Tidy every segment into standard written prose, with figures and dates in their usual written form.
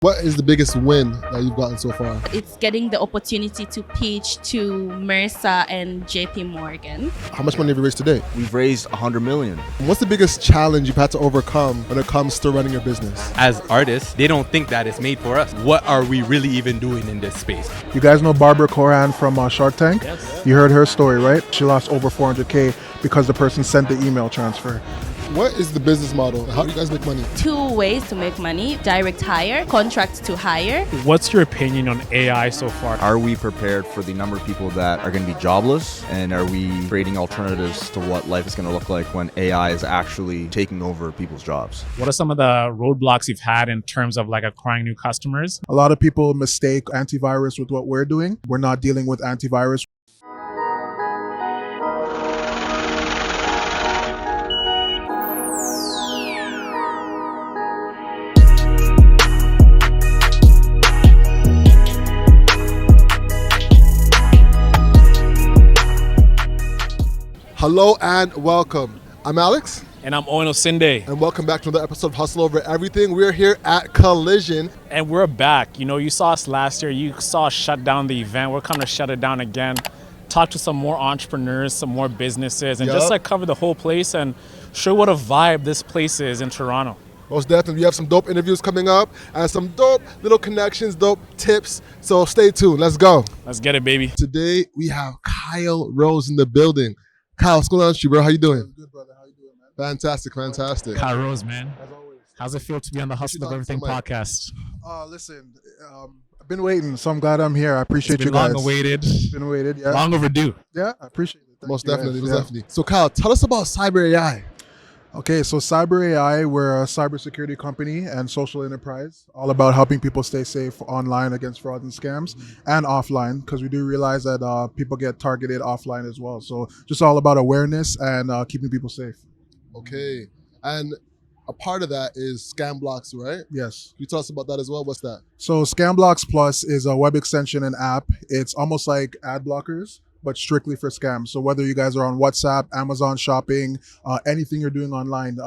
What is the biggest win that you've gotten so far? It's getting the opportunity to pitch to Mercer and JP Morgan. How much money have you raised today? We've raised 100 million. What's the biggest challenge you've had to overcome when it comes to running your business? As artists, they don't think that it's made for us. What are we really even doing in this space? You guys know Barbara Coran from Shark Tank? Yes. You heard her story, right? She lost over 400K because the person sent the email transfer. What is the business model? How do you guys make money? 2 ways to make money: direct hire, contract to hire. What's your opinion on AI so far? Are we prepared for the number of people that are going to be jobless? And are we creating alternatives to what life is going to look like when AI is actually taking over people's jobs? What are some of the roadblocks you've had in terms of like acquiring new customers? A lot of people mistake antivirus with what we're doing. We're not dealing with antivirus. Hello and welcome. I'm Alex. And I'm Owen Osinde. And welcome back to another episode of Hustle Over Everything. We're here at Collision. And we're back. You know, you saw us last year. You saw us shut down the event. We're coming to shut it down again. Talk to some more entrepreneurs, some more businesses, and just like cover the whole place and show what a vibe this place is in Toronto. Most definitely. We have some dope interviews coming up and some dope little connections, dope tips. So stay tuned. Let's go. Let's get it, baby. Today we have Kyle Rose in the building. Kyle, what's going on with you, bro? How you doing? I'm good, brother. How you doing, man? Fantastic. Kyle Rose, man. As always. How's it feel to be on the Hustle of Everything podcast? Listen, I've been waiting, so I'm glad I'm here. I appreciate you guys. Long awaited. Been waited, yeah. Long overdue. Yeah, I appreciate it. Thank Most you definitely. guys. Most definitely. So Kyle, tell us about Cyber AI. Okay, so Cyber AI, we're a cybersecurity company and social enterprise, all about helping people stay safe online against fraud and scams and offline, because we do realize that people get targeted offline as well. So just all about awareness and keeping people safe. Okay. And a part of that is Scam Blocks, right? Yes. Can you tell us about that as well? What's that? So Scam Blocks Plus is a web extension and app. It's almost like ad blockers, but strictly for scams. So whether you guys are on WhatsApp, Amazon shopping, anything you're doing online,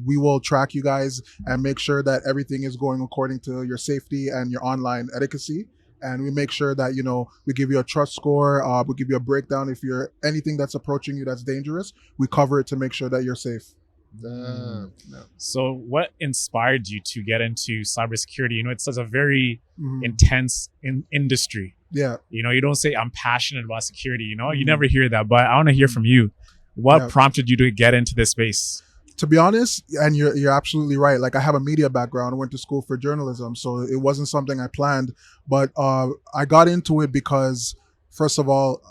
we will track you guys and make sure that everything is going according to your safety and your online etiquette. And we make sure that, you know, we give you a trust score, we give you a breakdown. If you're anything that's approaching you that's dangerous, we cover it to make sure that you're safe. Damn. So what inspired you to get into cybersecurity? You know, it's such a very intense industry. Yeah. You know, you don't say I'm passionate about security, you know, you never hear that, but I want to hear from you. What prompted you to get into this space? To be honest, and you're absolutely right. Like, I have a media background. I went to school for journalism, so it wasn't something I planned, but I got into it because, first of all,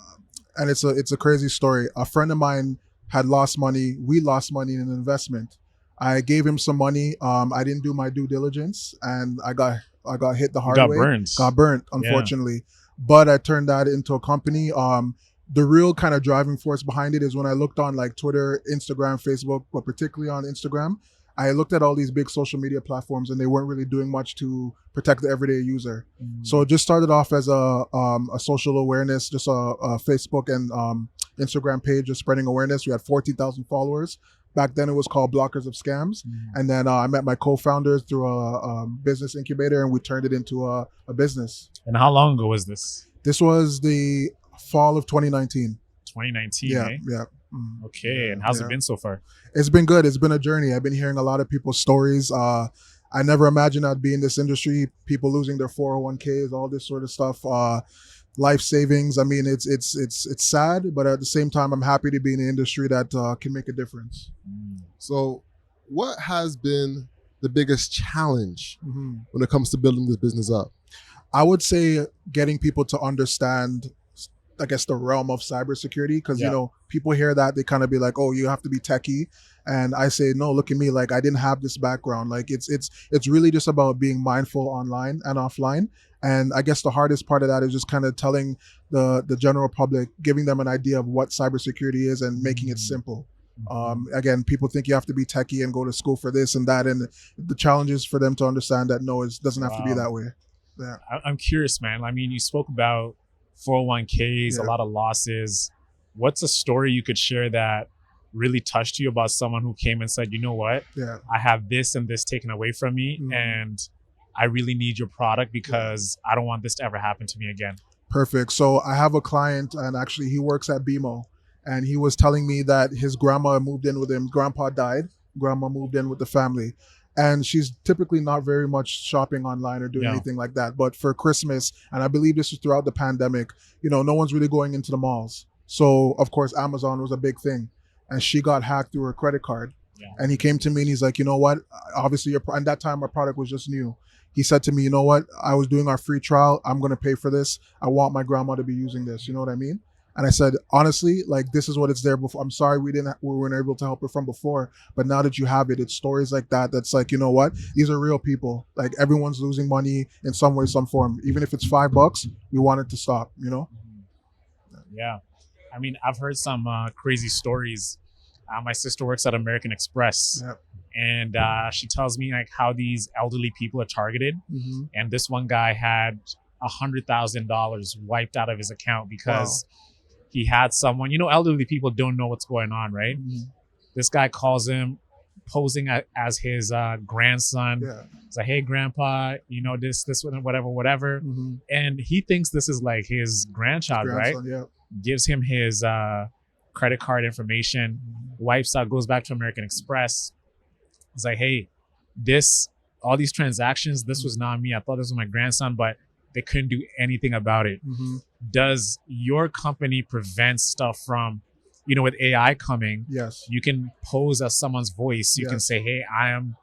and it's a crazy story. A friend of mine had lost money. We lost money in an investment. I gave him some money. I didn't do my due diligence, and I got hit the hard way. Got burnt, unfortunately. Yeah. But I turned that into a company. The real kind of driving force behind it is when I looked on like Twitter, Instagram, Facebook, but particularly on Instagram, I looked at all these big social media platforms and they weren't really doing much to protect the everyday user. So it just started off as a social awareness, just a Facebook and Instagram page, just spreading awareness. We had 14,000 followers. Back then it was called Blockers of Scams. And then I met my co-founders through a business incubator and we turned it into a business. And how long ago was this? This was the fall of 2019. 2019, Yeah, eh? yeah. Okay, and how's it been so far? It's been good. It's been a journey. I've been hearing a lot of people's stories. I never imagined I'd be in this industry, people losing their 401ks, all this sort of stuff. Life savings. I mean, it's sad, but at the same time, I'm happy to be in an industry that can make a difference. So what has been the biggest challenge when it comes to building this business up? I would say getting people to understand, I guess, the realm of cybersecurity, because you know, people hear that, they kind of be like, oh, you have to be techie. And I say, no, look at me, like I didn't have this background. Like it's really just about being mindful online and offline. And I guess the hardest part of that is just kind of telling the general public, giving them an idea of what cybersecurity is and making it simple. Again, people think you have to be techie and go to school for this and that. And the challenge is for them to understand that no, it doesn't have to be that way. Yeah. I'm curious, man. I mean, you spoke about 401ks, a lot of losses. What's a story you could share that really touched you about someone who came and said, you know what, I have this and this taken away from me, and I really need your product because I don't want this to ever happen to me again. Perfect. So I have a client, and actually he works at BMO, and he was telling me that his grandma moved in with him. Grandpa died. Grandma moved in with the family. And she's typically not very much shopping online or doing anything like that. But for Christmas, and I believe this was throughout the pandemic, no one's really going into the malls. So, of course, Amazon was a big thing. And she got hacked through her credit card. Yeah. And he came to me and he's like, you know what? Obviously, and that time our product was just new. He said to me, you know what? I was doing our free trial. I'm going to pay for this. I want my grandma to be using this. You know what I mean? And I said, honestly, like, this is what it's there before. I'm sorry we weren't able to help her from before, but now that you have it, it's stories like that. That's like, you know what? These are real people. Like, everyone's losing money in some way, some form. Even if it's $5, we want it to stop, Yeah. I mean, I've heard some crazy stories. My sister works at American Express. Yep. And she tells me like how these elderly people are targeted. Mm-hmm. And this one guy had $100,000 wiped out of his account because he had someone, elderly people don't know what's going on, right? Mm-hmm. This guy calls him posing as his grandson. Yeah. He's like, hey, grandpa, this, whatever. Mm-hmm. And he thinks this is like his grandchild, right? Yeah. Gives him his credit card information, wipes out, goes back to American Express. He's like, hey, all these transactions, this was not me. I thought this was my grandson, but they couldn't do anything about it. Mm-hmm. Does your company prevent stuff from, with AI coming? Yes. You can pose as someone's voice. You can say, hey, I am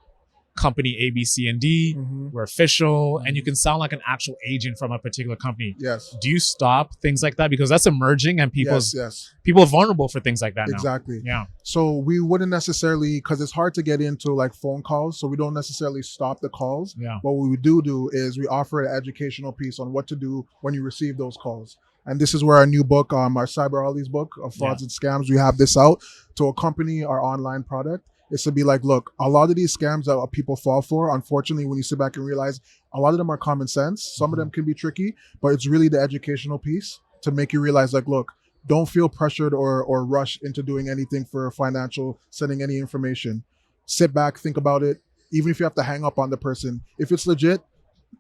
company A, B, C, and D. Mm-hmm. We're official. Mm-hmm. And you can sound like an actual agent from a particular company. Yes. Do you stop things like that? Because that's emerging and people are vulnerable for things like that now. Exactly. Yeah. So we wouldn't necessarily, because it's hard to get into like phone calls. So we don't necessarily stop the calls. Yeah. What we do is we offer an educational piece on what to do when you receive those calls. And this is where our new book, our Cyber Ollies book of frauds and scams, we have this out to accompany our online product. It's to be like, look, a lot of these scams that people fall for, unfortunately, when you sit back and realize a lot of them are common sense. Some of them can be tricky, but it's really the educational piece to make you realize, like, look, don't feel pressured or rush into doing anything for financial, sending any information. Sit back, think about it. Even if you have to hang up on the person, if it's legit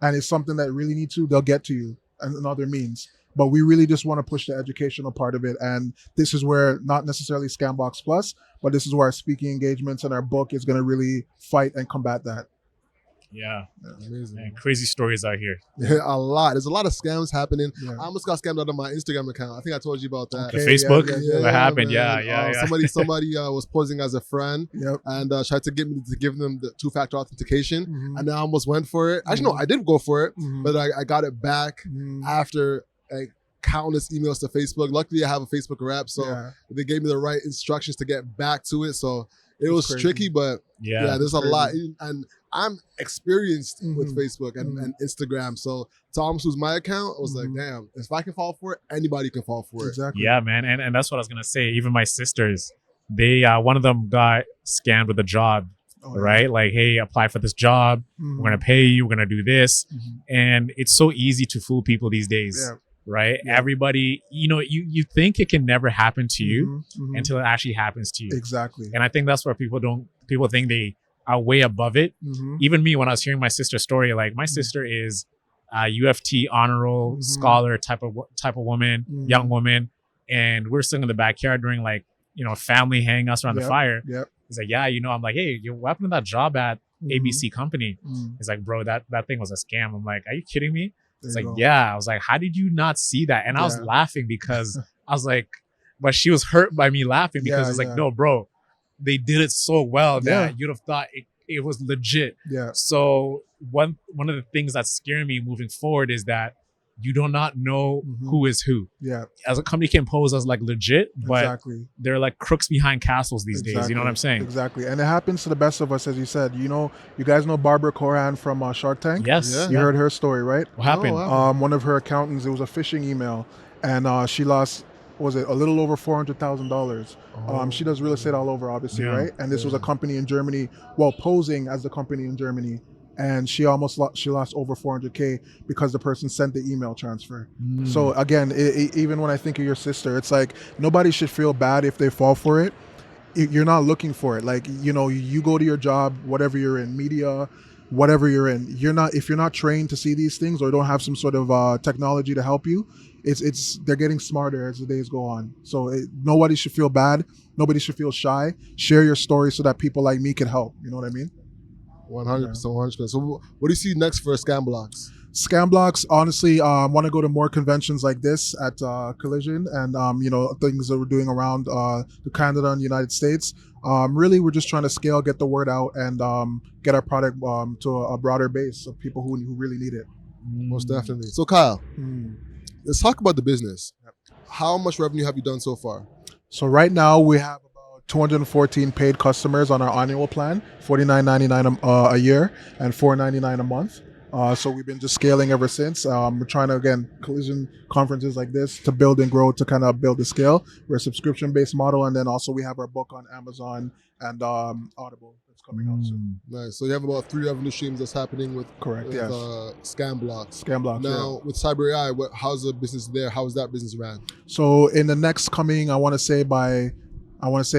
and it's something that really needs to, they'll get to you and other means. But we really just want to push the educational part of it. And this is where not necessarily Scambox Plus, but this is where our speaking engagements and our book is going to really fight and combat that. Yeah. Amazing. Man, crazy stories out here. Yeah, a lot. There's a lot of scams happening. Yeah. I almost got scammed out of my Instagram account. I think I told you about that. Okay. The Facebook? What happened? Man. Yeah. Somebody was posing as a friend and tried to get me to give them the two-factor authentication. Mm-hmm. And I almost went for it. Actually, no, I did go for it, but I got it back after countless emails to Facebook. Luckily, I have a Facebook rep, so they gave me the right instructions to get back to it. So it was tricky, but there's a lot. And I'm experienced with Facebook and Instagram. So to almost lose my account, I was like, damn, if I can fall for it, anybody can fall for it. Exactly. Yeah, man. And that's what I was going to say. Even my sisters, they one of them got scammed with a job. Right? Like, hey, apply for this job. We're going to pay you. We're going to do this. And it's so easy to fool people these days. Yeah. Right? Yeah. Everybody, you think it can never happen to you until it actually happens to you. Exactly. And I think that's where people think they are way above it. Even me, when I was hearing my sister's story, like my sister is a UFT honor roll scholar type of woman, young woman. And we're sitting in the backyard during like, family hangouts around the fire. Yep. He's like, yeah, I'm like, hey, what happened to that job at ABC company? He's like, bro, that thing was a scam. I'm like, are you kidding me? It's like, yeah. I was like, how did you not see that? And I was laughing because I was like, but she was hurt by me laughing because it's like, no, bro, they did it so well that you'd have thought it was legit. Yeah. So one of the things that's scaring me moving forward is that you do not know who is who. Yeah. As a company can pose as like legit, but they're like crooks behind castles these days. You know what I'm saying? Exactly. And it happens to the best of us, as you said. You guys know Barbara Corran from Shark Tank? Yes. You heard her story, right? What happened? One of her accountants, it was a phishing email, and she lost, was it a little over $400,000? She does real estate all over, obviously, right? And this was a company in Germany, posing as the company in Germany. And she lost over $400K because the person sent the email transfer. So again, even when I think of your sister, it's like nobody should feel bad if they fall for it. You're not looking for it. Like, you go to your job, whatever you're in, media, whatever you're in. If you're not trained to see these things or don't have some sort of technology to help you, they're getting smarter as the days go on. So nobody should feel bad. Nobody should feel shy. Share your story so that people like me can help. You know what I mean? 100%, 100%. So what do you see next for Scamblocks? Scamblocks, honestly, want to go to more conventions like this at Collision and, things that we're doing around Canada and the United States. Really, we're just trying to scale, get the word out, and get our product to a broader base of people who really need it. Most definitely. So Kyle, let's talk about the business. How much revenue have you done so far? So right now we have about 214 paid customers on our annual plan, $49.99 a year and $4.99 a month. So we've been just scaling ever since. We're trying to, again, Collision conferences like this to build and grow, to kind of build the scale. We're a subscription-based model, and then also we have our book on Amazon and Audible that's coming out soon. Nice. So you have about 3 revenue streams that's happening with yes. Scamblocks. Scamblocks, now, with Cyber AI, how's the business there? How is that business ran? So in the next coming, I want to say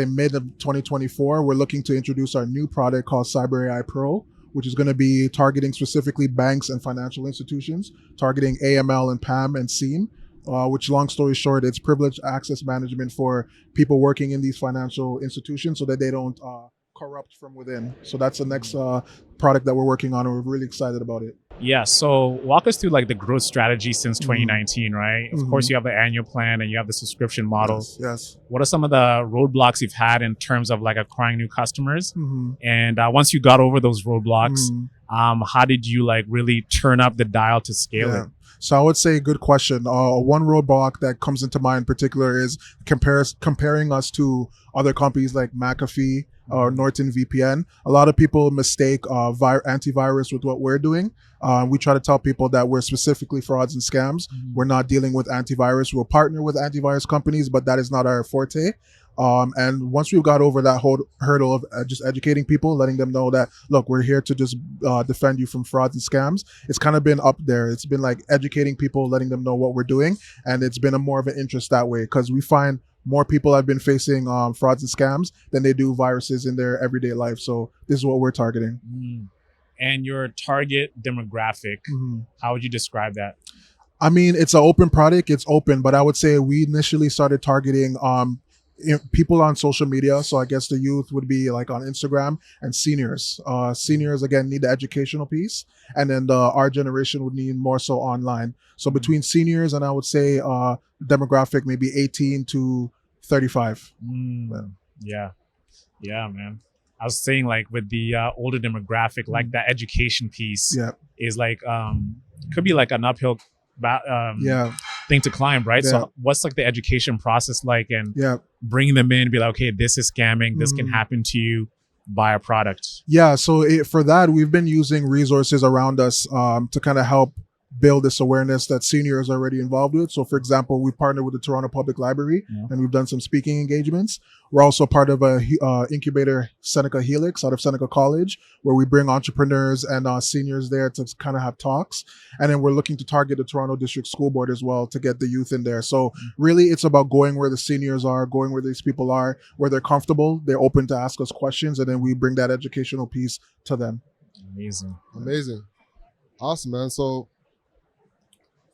mid of 2024, we're looking to introduce our new product called Cyber AI Pro, which is going to be targeting specifically banks and financial institutions, targeting AML and PAM and SIEM, which, long story short, it's privileged access management for people working in these financial institutions so that they don't corrupt from within. So that's the next product that we're working on, and we're really excited about it. Yeah, so walk us through like the growth strategy since 2019, right? Of course, you have the annual plan and you have the subscription model. Yes. What are some of the roadblocks you've had in terms of like acquiring new customers? And once you got over those roadblocks, how did you like really turn up the dial to scale it? So I would say, good question. One roadblock that comes into mind in particular is comparing us to other companies like McAfee or Norton VPN. A lot of people mistake antivirus with what we're doing. We try to tell people that we're specifically frauds and scams. We're not dealing with antivirus. We'll partner with antivirus companies, but that is not our forte. And once we've got over that whole hurdle of just educating people, letting them know that, look, we're here to just defend you from frauds and scams, it's kind of been up there. It's been like educating people, letting them know what we're doing. And it's been more of an interest that way, because we find more people have been facing frauds and scams than they do viruses in their everyday life. So this is what we're targeting. And your target demographic, how would you describe that? I mean, it's an open product. It's open, but I would say we initially started targeting people on social media. So I guess the youth would be like on Instagram, and seniors. Seniors, again, need the educational piece. And then our generation would need more so online. So between seniors and I would say demographic, maybe 18 to 35. Yeah, man. I was saying like with the older demographic, like that education piece is like, could be like an uphill thing to climb, right? So what's like the education process like, and bringing them in and be like, okay, this is scamming, this can happen to you, buy a product. So for that, we've been using resources around us to kind of help build this awareness that seniors are already involved with. So for example, we partnered with the Toronto Public Library and we've done some speaking engagements. We're also part of a incubator, Seneca Helix, out of Seneca College, where we bring entrepreneurs and seniors there to kind of have talks. And then we're looking to target the Toronto District School Board as well to get the youth in there. So really it's about going where the seniors are, going where these people are, where they're comfortable, they're open to ask us questions, and then we bring that educational piece to them. Amazing. Awesome, man. So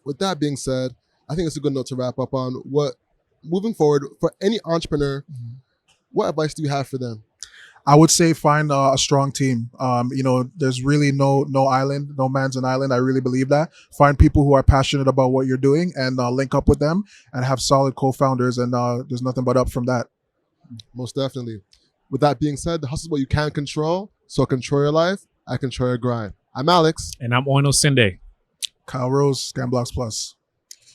with that being said, I think it's a good note to wrap up on. Moving forward, for any entrepreneur, what advice do you have for them? I would say find a strong team. There's really no island, no man's an island. I really believe that. Find people who are passionate about what you're doing and link up with them and have solid co-founders, and there's nothing but up from that. Most definitely. With that being said, the hustle is what you can control, so control your life, I control your grind. I'm Alex. And I'm Ono Sinde. Kyle Rose, Scamblocks Plus.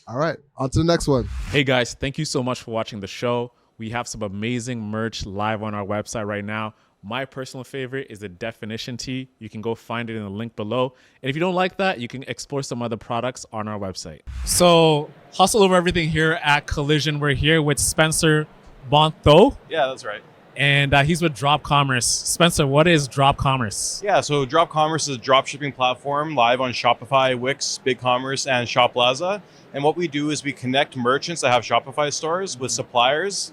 All right, on to the next one. Hey guys, thank you so much for watching the show. We have some amazing merch live on our website right now. My personal favorite is the definition tee. You can go find it in the link below. And if you don't like that, you can explore some other products on our website. So, hustle over everything here at Collision. We're here with Spencer Bontho. Yeah, that's right. And he's with Drop Commerce. Spencer, what is Drop Commerce? Yeah, so Drop Commerce is a drop shipping platform live on Shopify, Wix, BigCommerce, and Shoplaza. And what we do is we connect merchants that have Shopify stores with suppliers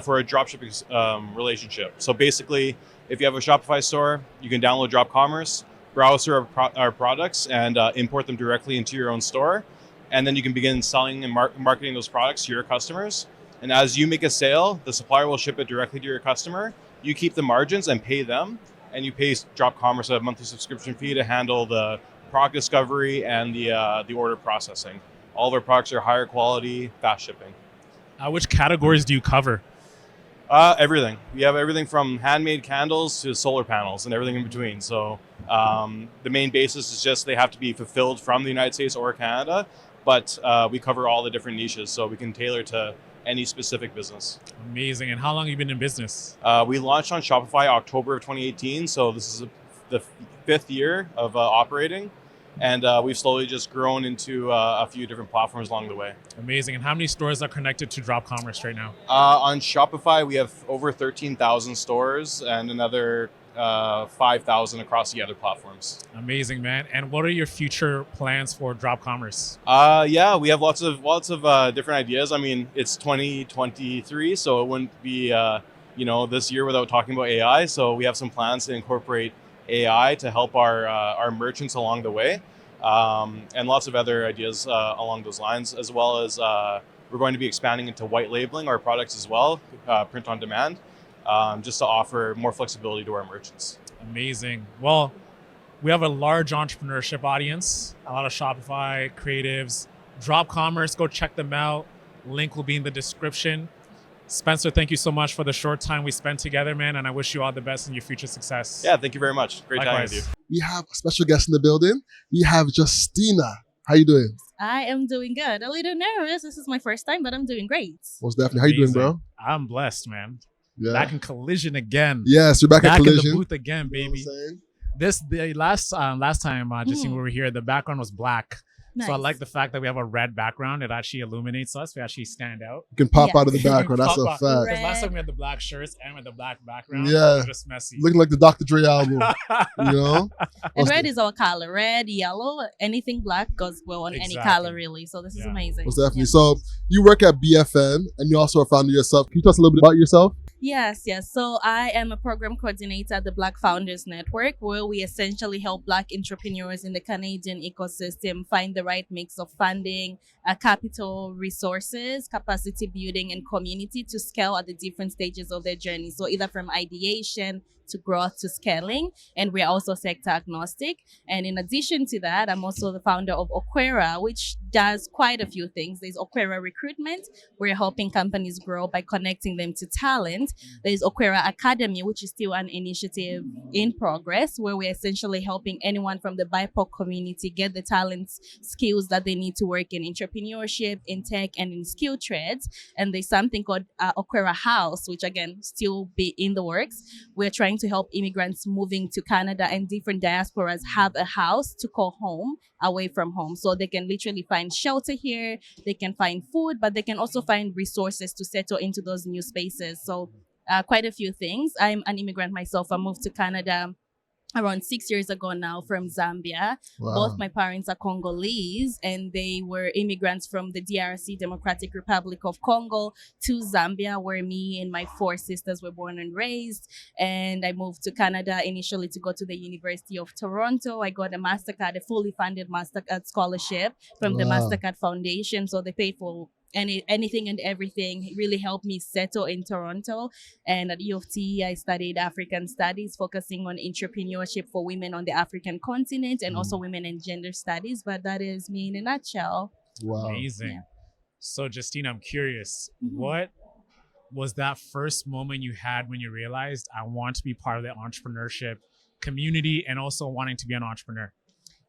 for a drop shipping relationship. So basically, if you have a Shopify store, you can download Drop Commerce. browse through our products and import them directly into your own store. And then you can begin selling and marketing those products to your customers. And as you make a sale, the supplier will ship it directly to your customer. You keep the margins and pay them. And you pay Drop Commerce a monthly subscription fee to handle the product discovery and the order processing. All of our products are higher quality, fast shipping. Which categories do you cover? Everything. We have everything from handmade candles to solar panels and everything in between. So the main basis is just they have to be fulfilled from the United States or Canada, but we cover all the different niches, so we can tailor to any specific business. Amazing. And how long have you been in business? We launched on Shopify October of 2018, so this is the 5th year of operating. And we've slowly just grown into a few different platforms along the way. Amazing. And how many stores are connected to Drop Commerce right now? On Shopify, we have over 13,000 stores and another 5,000 across the other platforms. Amazing, man. And what are your future plans for Drop Commerce? Yeah, we have lots of different ideas. I mean, it's 2023, so it wouldn't be this year without talking about AI. So we have some plans to incorporate AI to help our merchants along the way, and lots of other ideas along those lines, as well as we're going to be expanding into white labeling our products as well, print on demand, just to offer more flexibility to our merchants. Amazing. Well, we have a large entrepreneurship audience, a lot of Shopify creatives. Drop Commerce, go check them out. Link will be in the description. Spencer, thank you so much for the short time we spent together, man, and I wish you all the best in your future success. Yeah, thank you very much. Great time with you. We have a special guest in the building. We have Justina. How you doing? I am doing good. A little nervous. This is my first time, but I'm doing great. Most definitely. How you doing, bro? I'm blessed, man. Yeah. Back in Collision again. Yes, you're back at Collision. Back in the booth again, baby. You know what I'm saying? The last time, Justine, we were here, the background was black. Nice. So I like the fact that we have a red background. It actually illuminates us. We actually stand out. You can pop out of the background. That's a fact. Because last time we had the black shirts and with the black background. Yeah. It was just messy. Looking like the Dr. Dre album. You know? And red is our color. Red, yellow, anything black goes well on any color, really. So this is amazing. Most definitely. Yeah. So you work at BFN and you also are founder yourself. Can you tell us a little bit about yourself? Yes. So I am a program coordinator at the Black Founders Network, where we essentially help Black entrepreneurs in the Canadian ecosystem find the right mix of funding, capital, resources, capacity building, and community to scale at the different stages of their journey. So either from ideation to growth to scaling, and we're also sector agnostic. And in addition to that, I'm also the founder of Okwera, which does quite a few things. There's Okwera Recruitment, we're helping companies grow by connecting them to talent. There's Okwera Academy, which is still an initiative in progress, where we're essentially helping anyone from the BIPOC community get the talents, skills that they need to work in entrepreneurship, in tech, and in skill trades. And there's something called Okwera House, which again, still be in the works. We're trying to help immigrants moving to Canada and different diasporas have a house to call home away from home. So they can literally find shelter here, they can find food, but they can also find resources to settle into those new spaces. So quite a few things. I'm an immigrant myself. I moved to Canada around 6 years ago now from Zambia. Wow. Both my parents are Congolese, and they were immigrants from the DRC, Democratic Republic of Congo, to Zambia, where me and my 4 sisters were born and raised. And I moved to Canada initially to go to the University of Toronto. I got a MasterCard, a fully funded MasterCard scholarship from the MasterCard Foundation. So they paid for anything and everything. It really helped me settle in Toronto. And at U of T, I studied African studies, focusing on entrepreneurship for women on the African continent and also women and gender studies. But that is me in a nutshell. Wow. Amazing. Yeah. So, Justina, I'm curious, what was that first moment you had when you realized I want to be part of the entrepreneurship community and also wanting to be an entrepreneur?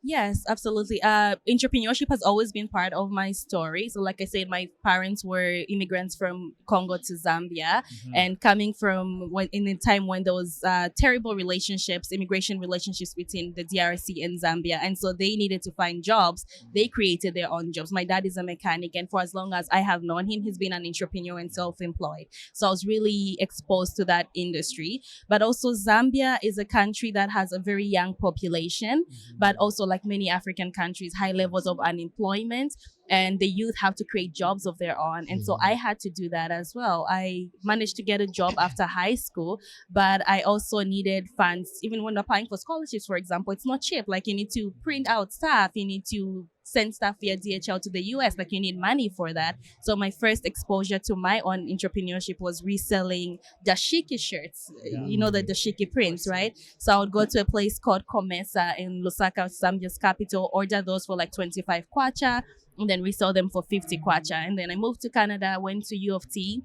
Yes, absolutely. Entrepreneurship has always been part of my story. So like I said, my parents were immigrants from Congo to Zambia, and coming from in a time when there was terrible immigration relationships between the DRC and Zambia. And so they needed to find jobs. They created their own jobs. My dad is a mechanic, and for as long as I have known him, he's been an entrepreneur and self-employed. So I was really exposed to that industry. But also Zambia is a country that has a very young population, but also like like many African countries, high levels of unemployment, and the youth have to create jobs of their own. And so I had to do that as well. I managed to get a job after high school, but I also needed funds. Even when applying for scholarships, for example, it's not cheap. Like, you need to print out stuff, you need to send stuff via DHL to the US, like you need money for that. So my first exposure to my own entrepreneurship was reselling dashiki shirts, you know, the dashiki prints, right? So I would go to a place called Comesa in Lusaka, Zambia's capital, order those for like 25 kwacha, and then resell them for 50 kwacha. And then I moved to Canada, went to U of T,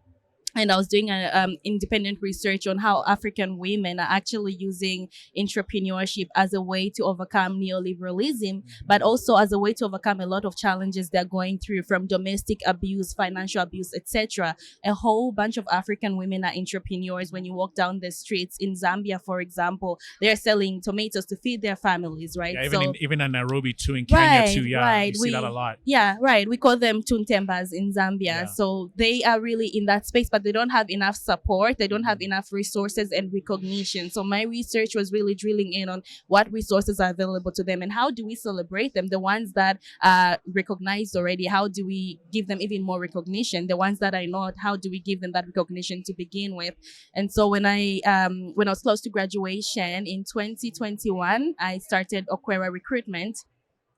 and I was doing an independent research on how African women are actually using entrepreneurship as a way to overcome neoliberalism, but also as a way to overcome a lot of challenges they're going through, from domestic abuse, financial abuse, etc. A whole bunch of African women are entrepreneurs. When you walk down the streets in Zambia, for example, they're selling tomatoes to feed their families, right? Yeah, even in Nairobi too, in Kenya too, you see that a lot. Yeah, right. We call them tuntembas in Zambia. Yeah. So they are really in that space, but they don't have enough support. They don't have enough resources and recognition. So my research was really drilling in on what resources are available to them and how do we celebrate them. The ones that are recognized already, how do we give them even more recognition? The ones that are not, how do we give them that recognition to begin with? And so when I was close to graduation in 2021, I started Okwera Recruitment,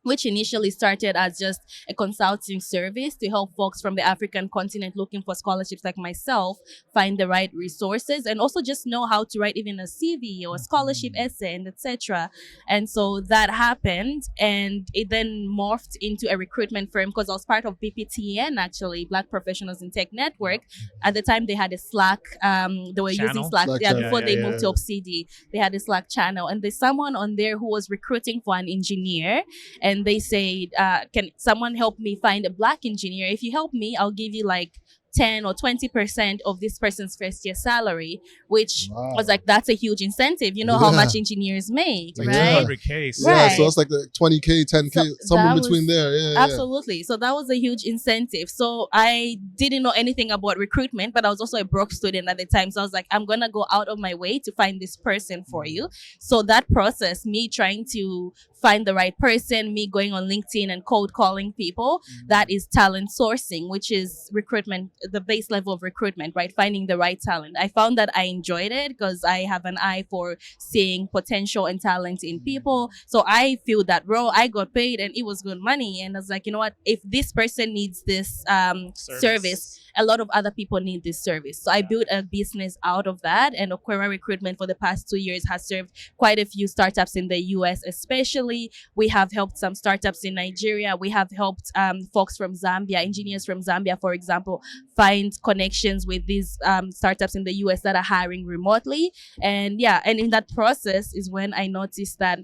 which initially started as just a consulting service to help folks from the African continent looking for scholarships like myself find the right resources and also just know how to write even a CV or a scholarship essay and etc. And so that happened, and it then morphed into a recruitment firm because I was part of BPTN, actually, Black Professionals in Tech Network. At the time, they had a Slack. They were using Slack before they moved to OpCD. They had a Slack channel, and there's someone on there who was recruiting for an engineer. And they said, can someone help me find a Black engineer? If you help me, I'll give you like 10 or 20% of this person's first year salary, which was like, that's a huge incentive. You know how much engineers make, like right? 200K. Yeah, so it's like the 20K, 10K, somewhere between there. Absolutely. So that was a huge incentive. So I didn't know anything about recruitment, but I was also a broke student at the time. So I was like, I'm going to go out of my way to find this person for you. So that process, me trying to find the right person, me going on LinkedIn and cold calling people, that is talent sourcing, which is recruitment, the base level of recruitment, right? Finding the right talent. I found that I enjoyed it because I have an eye for seeing potential and talent in people. So I feel that role, I got paid and it was good money. And I was like, you know what? If this person needs this service, a lot of other people need this service. So I built a business out of that. And Okwera Recruitment for the past 2 years has served quite a few startups in the US, especially. We have helped some startups in Nigeria. We have helped folks from Zambia, engineers from Zambia, for example, find connections with these startups in the US that are hiring remotely. And in that process is when I noticed that,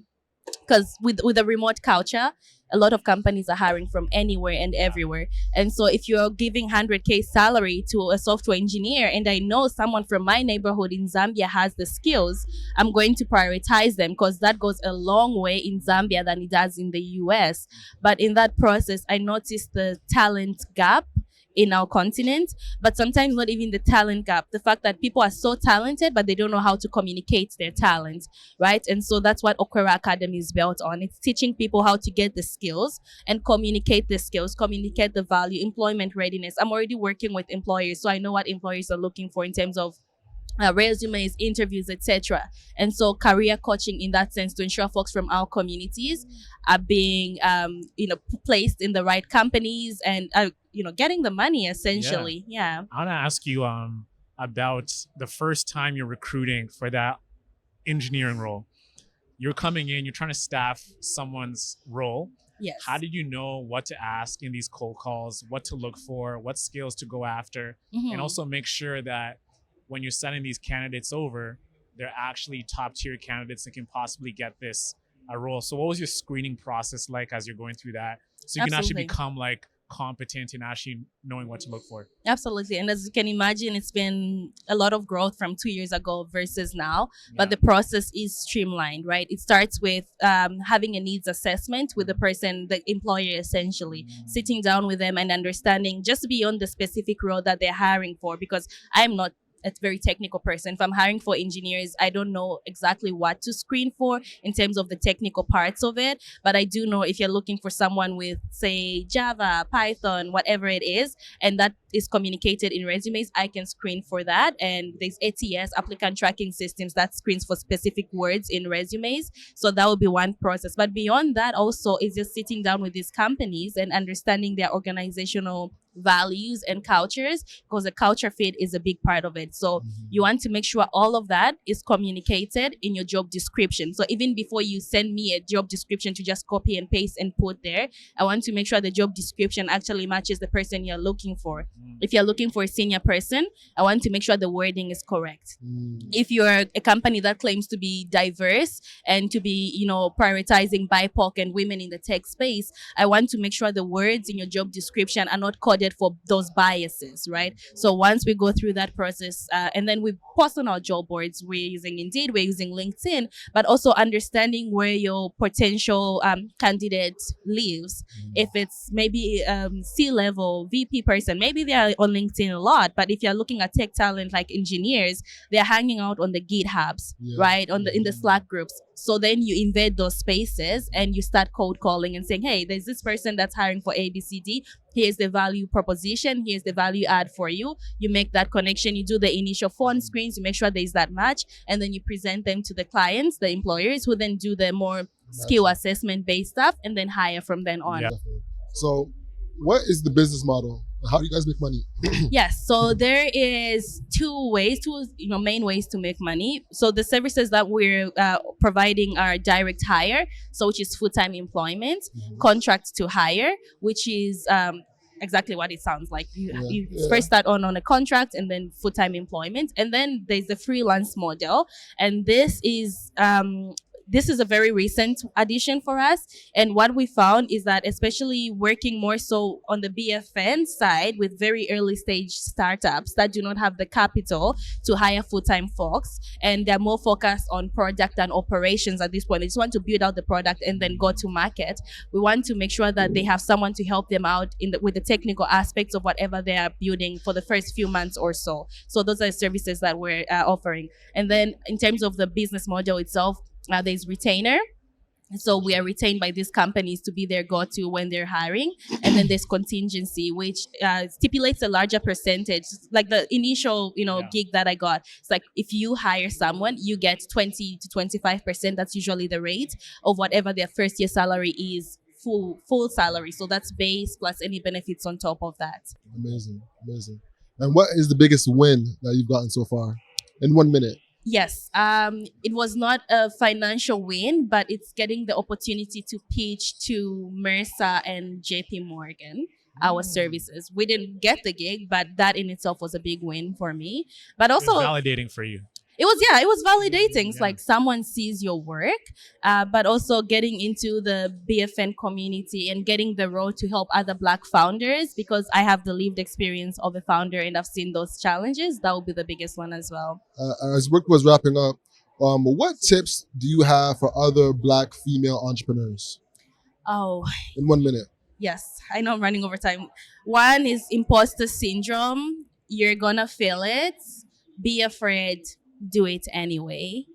because with the remote culture, a lot of companies are hiring from anywhere and everywhere. And so if you're giving 100K salary to a software engineer, and I know someone from my neighborhood in Zambia has the skills, I'm going to prioritize them because that goes a long way in Zambia than it does in the US. But in that process, I noticed the talent gap in our continent, but sometimes not even the talent gap, the fact that people are so talented but they don't know how to communicate their talent, right? And so that's what Okwera Academy is built on. It's teaching people how to get the skills and communicate the skills, communicate the value, employment readiness. I'm already working with employers, so I know what employers are looking for in terms of resumes, interviews, etc. And so career coaching in that sense to ensure folks from our communities are being placed in the right companies and getting the money essentially. I want to ask you about the first time you're recruiting for that engineering role. You're coming in, you're trying to staff someone's role. Yes. How did you know what to ask in these cold calls, what to look for, what skills to go after, and also make sure that when you're sending these candidates over, they're actually top tier candidates that can possibly get this role? So what was your screening process like as you're going through that? So you can actually become like competent in actually knowing what to look for. Absolutely. And as you can imagine, it's been a lot of growth from 2 years ago versus now, but the process is streamlined, right? It starts with having a needs assessment with the person, the employer, essentially sitting down with them and understanding just beyond the specific role that they're hiring for, because I'm not a very technical person. If I'm hiring for engineers, I don't know exactly what to screen for in terms of the technical parts of it. But I do know if you're looking for someone with, say, Java, Python, whatever it is, and that is communicated in resumes, I can screen for that. And there's ATS, applicant tracking systems, that screens for specific words in resumes. So that would be one process. But beyond that also is just sitting down with these companies and understanding their organizational values and cultures, because the culture fit is a big part of it. So you want to make sure all of that is communicated in your job description. So even before you send me a job description to just copy and paste and put there, I want to make sure the job description actually matches the person you're looking for. If you're looking for a senior person, I want to make sure the wording is correct. If you're a company that claims to be diverse and to be, you know, prioritizing BIPOC and women in the tech space, I want to make sure the words in your job description are not coded for those biases, right? So once we go through that process, and then we post on our job boards, we're using Indeed, we're using LinkedIn, but also understanding where your potential candidate lives. If it's maybe C-level VP person, maybe they are on LinkedIn a lot, but if you're looking at tech talent like engineers, they're hanging out on the GitHubs, right? In the Slack groups. So then you invade those spaces and you start cold calling and saying, hey, there's this person that's hiring for ABCD. Here's the value proposition. Here's the value add for you. You make that connection. You do the initial phone screens. You make sure there's that match. And then you present them to the clients, the employers, who then do the more skill assessment based stuff and then hire from then on. Yeah. So what is the business model? How do you guys make money? Yes, so there is two main ways to make money. So the services that we're providing are direct hire, so which is full-time employment, contract to hire, which is exactly what it sounds like. You first start on a contract and then full-time employment, and then there's the freelance model, and this is a very recent addition for us. And what we found is that, especially working more so on the BFN side with very early stage startups that do not have the capital to hire full-time folks, and they're more focused on product and operations at this point. They just want to build out the product and then go to market. We want to make sure that they have someone to help them out with the technical aspects of whatever they are building for the first few months or so. So those are the services that we're offering. And then in terms of the business model itself, there's retainer. So we are retained by these companies to be their go-to when they're hiring. And then there's contingency, which stipulates a larger percentage. Like the initial, gig that I got. It's like if you hire someone, you get 20 to 25%. That's usually the rate of whatever their first year salary is, full salary. So that's base plus any benefits on top of that. Amazing. And what is the biggest win that you've gotten so far in 1 minute? Yes, it was not a financial win, but it's getting the opportunity to pitch to Mercer and JP Morgan our services. We didn't get the gig, but that in itself was a big win for me. But also, it was validating for you. It was validating. It's like someone sees your work, but also getting into the BFN community and getting the role to help other Black founders, because I have the lived experience of a founder and I've seen those challenges. That will be the biggest one as well. As Rick was wrapping up, what tips do you have for other Black female entrepreneurs? Oh, in 1 minute. Yes, I know I'm running over time. One is imposter syndrome. You're gonna feel it. Be afraid. Do it anyway.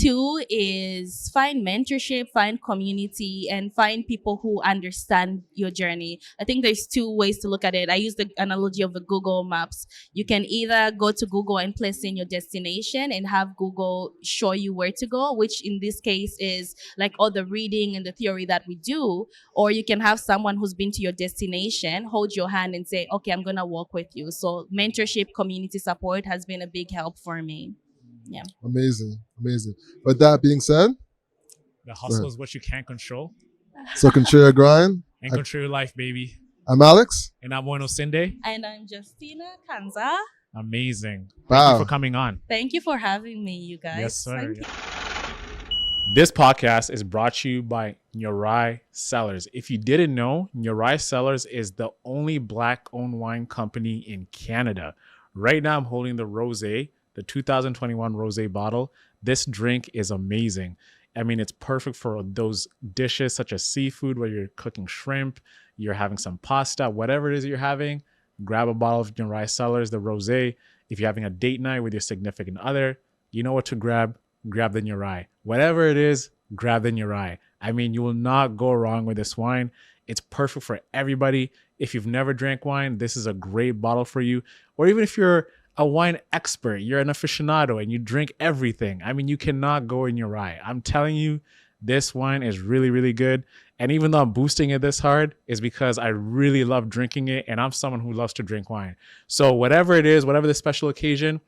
2 is find mentorship, find community, and find people who understand your journey. I think there's 2 ways to look at it. I use the analogy of the Google Maps. You can either go to Google and place in your destination and have Google show you where to go, which in this case is like all the reading and the theory that we do, or you can have someone who's been to your destination, hold your hand and say, okay, I'm gonna walk with you. So mentorship, community support has been a big help for me. Yeah. Amazing. With that being said, the hustle is what you can't control. So control your grind. And control your life, baby. I'm Alex. And I'm Bueno Sinde. And I'm Justina Kanza. Amazing. Wow. Thank you for coming on. Thank you for having me, you guys. Yes, sir. This podcast is brought to you by Nyorai Cellars. If you didn't know, Nyorai Cellars is the only Black-owned wine company in Canada. Right now, I'm holding the rosé, the 2021 rosé bottle. This drink is amazing. I mean, it's perfect for those dishes such as seafood, where you're cooking shrimp, you're having some pasta, whatever it is you're having. Grab a bottle of Nyorai Cellars, the rosé. If you're having a date night with your significant other, you know what to grab the Nurai. Whatever it is, grab the Nurai. I mean, you will not go wrong with this wine. It's perfect for everybody. If you've never drank wine, this is a great bottle for you. Or even if you're a wine expert, you're an aficionado and you drink everything, I mean, you cannot go in Nurai. I'm telling you, this wine is really, really good. And even though I'm boosting it this hard, is because I really love drinking it, and I'm someone who loves to drink wine. So whatever it is, whatever the special occasion,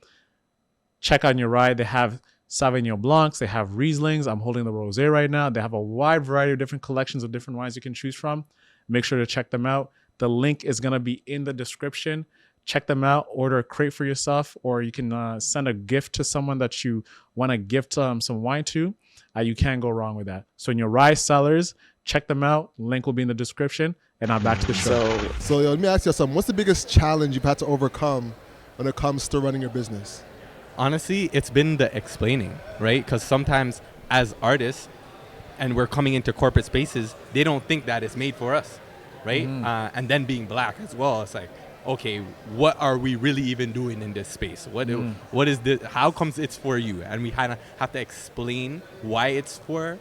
check out Nurai. They have Sauvignon Blancs, they have Rieslings. I'm holding the Rosé right now. They have a wide variety of different collections of different wines you can choose from. Make sure to check them out. The link is going to be in the description. Check them out, order a crate for yourself, or you can send a gift to someone that you want to gift some wine to. You can't go wrong with that. So Nurai sellers, check them out. Link will be in the description. And now back to the show. So let me ask you something. What's the biggest challenge you've had to overcome when it comes to running your business? Honestly, it's been the explaining, right? Because sometimes as artists, and we're coming into corporate spaces, they don't think that it's made for us, right? And then being black as well, it's like, okay, what are we really even doing in this space? What is this? How comes it's for you? And we kind of have to explain why it's for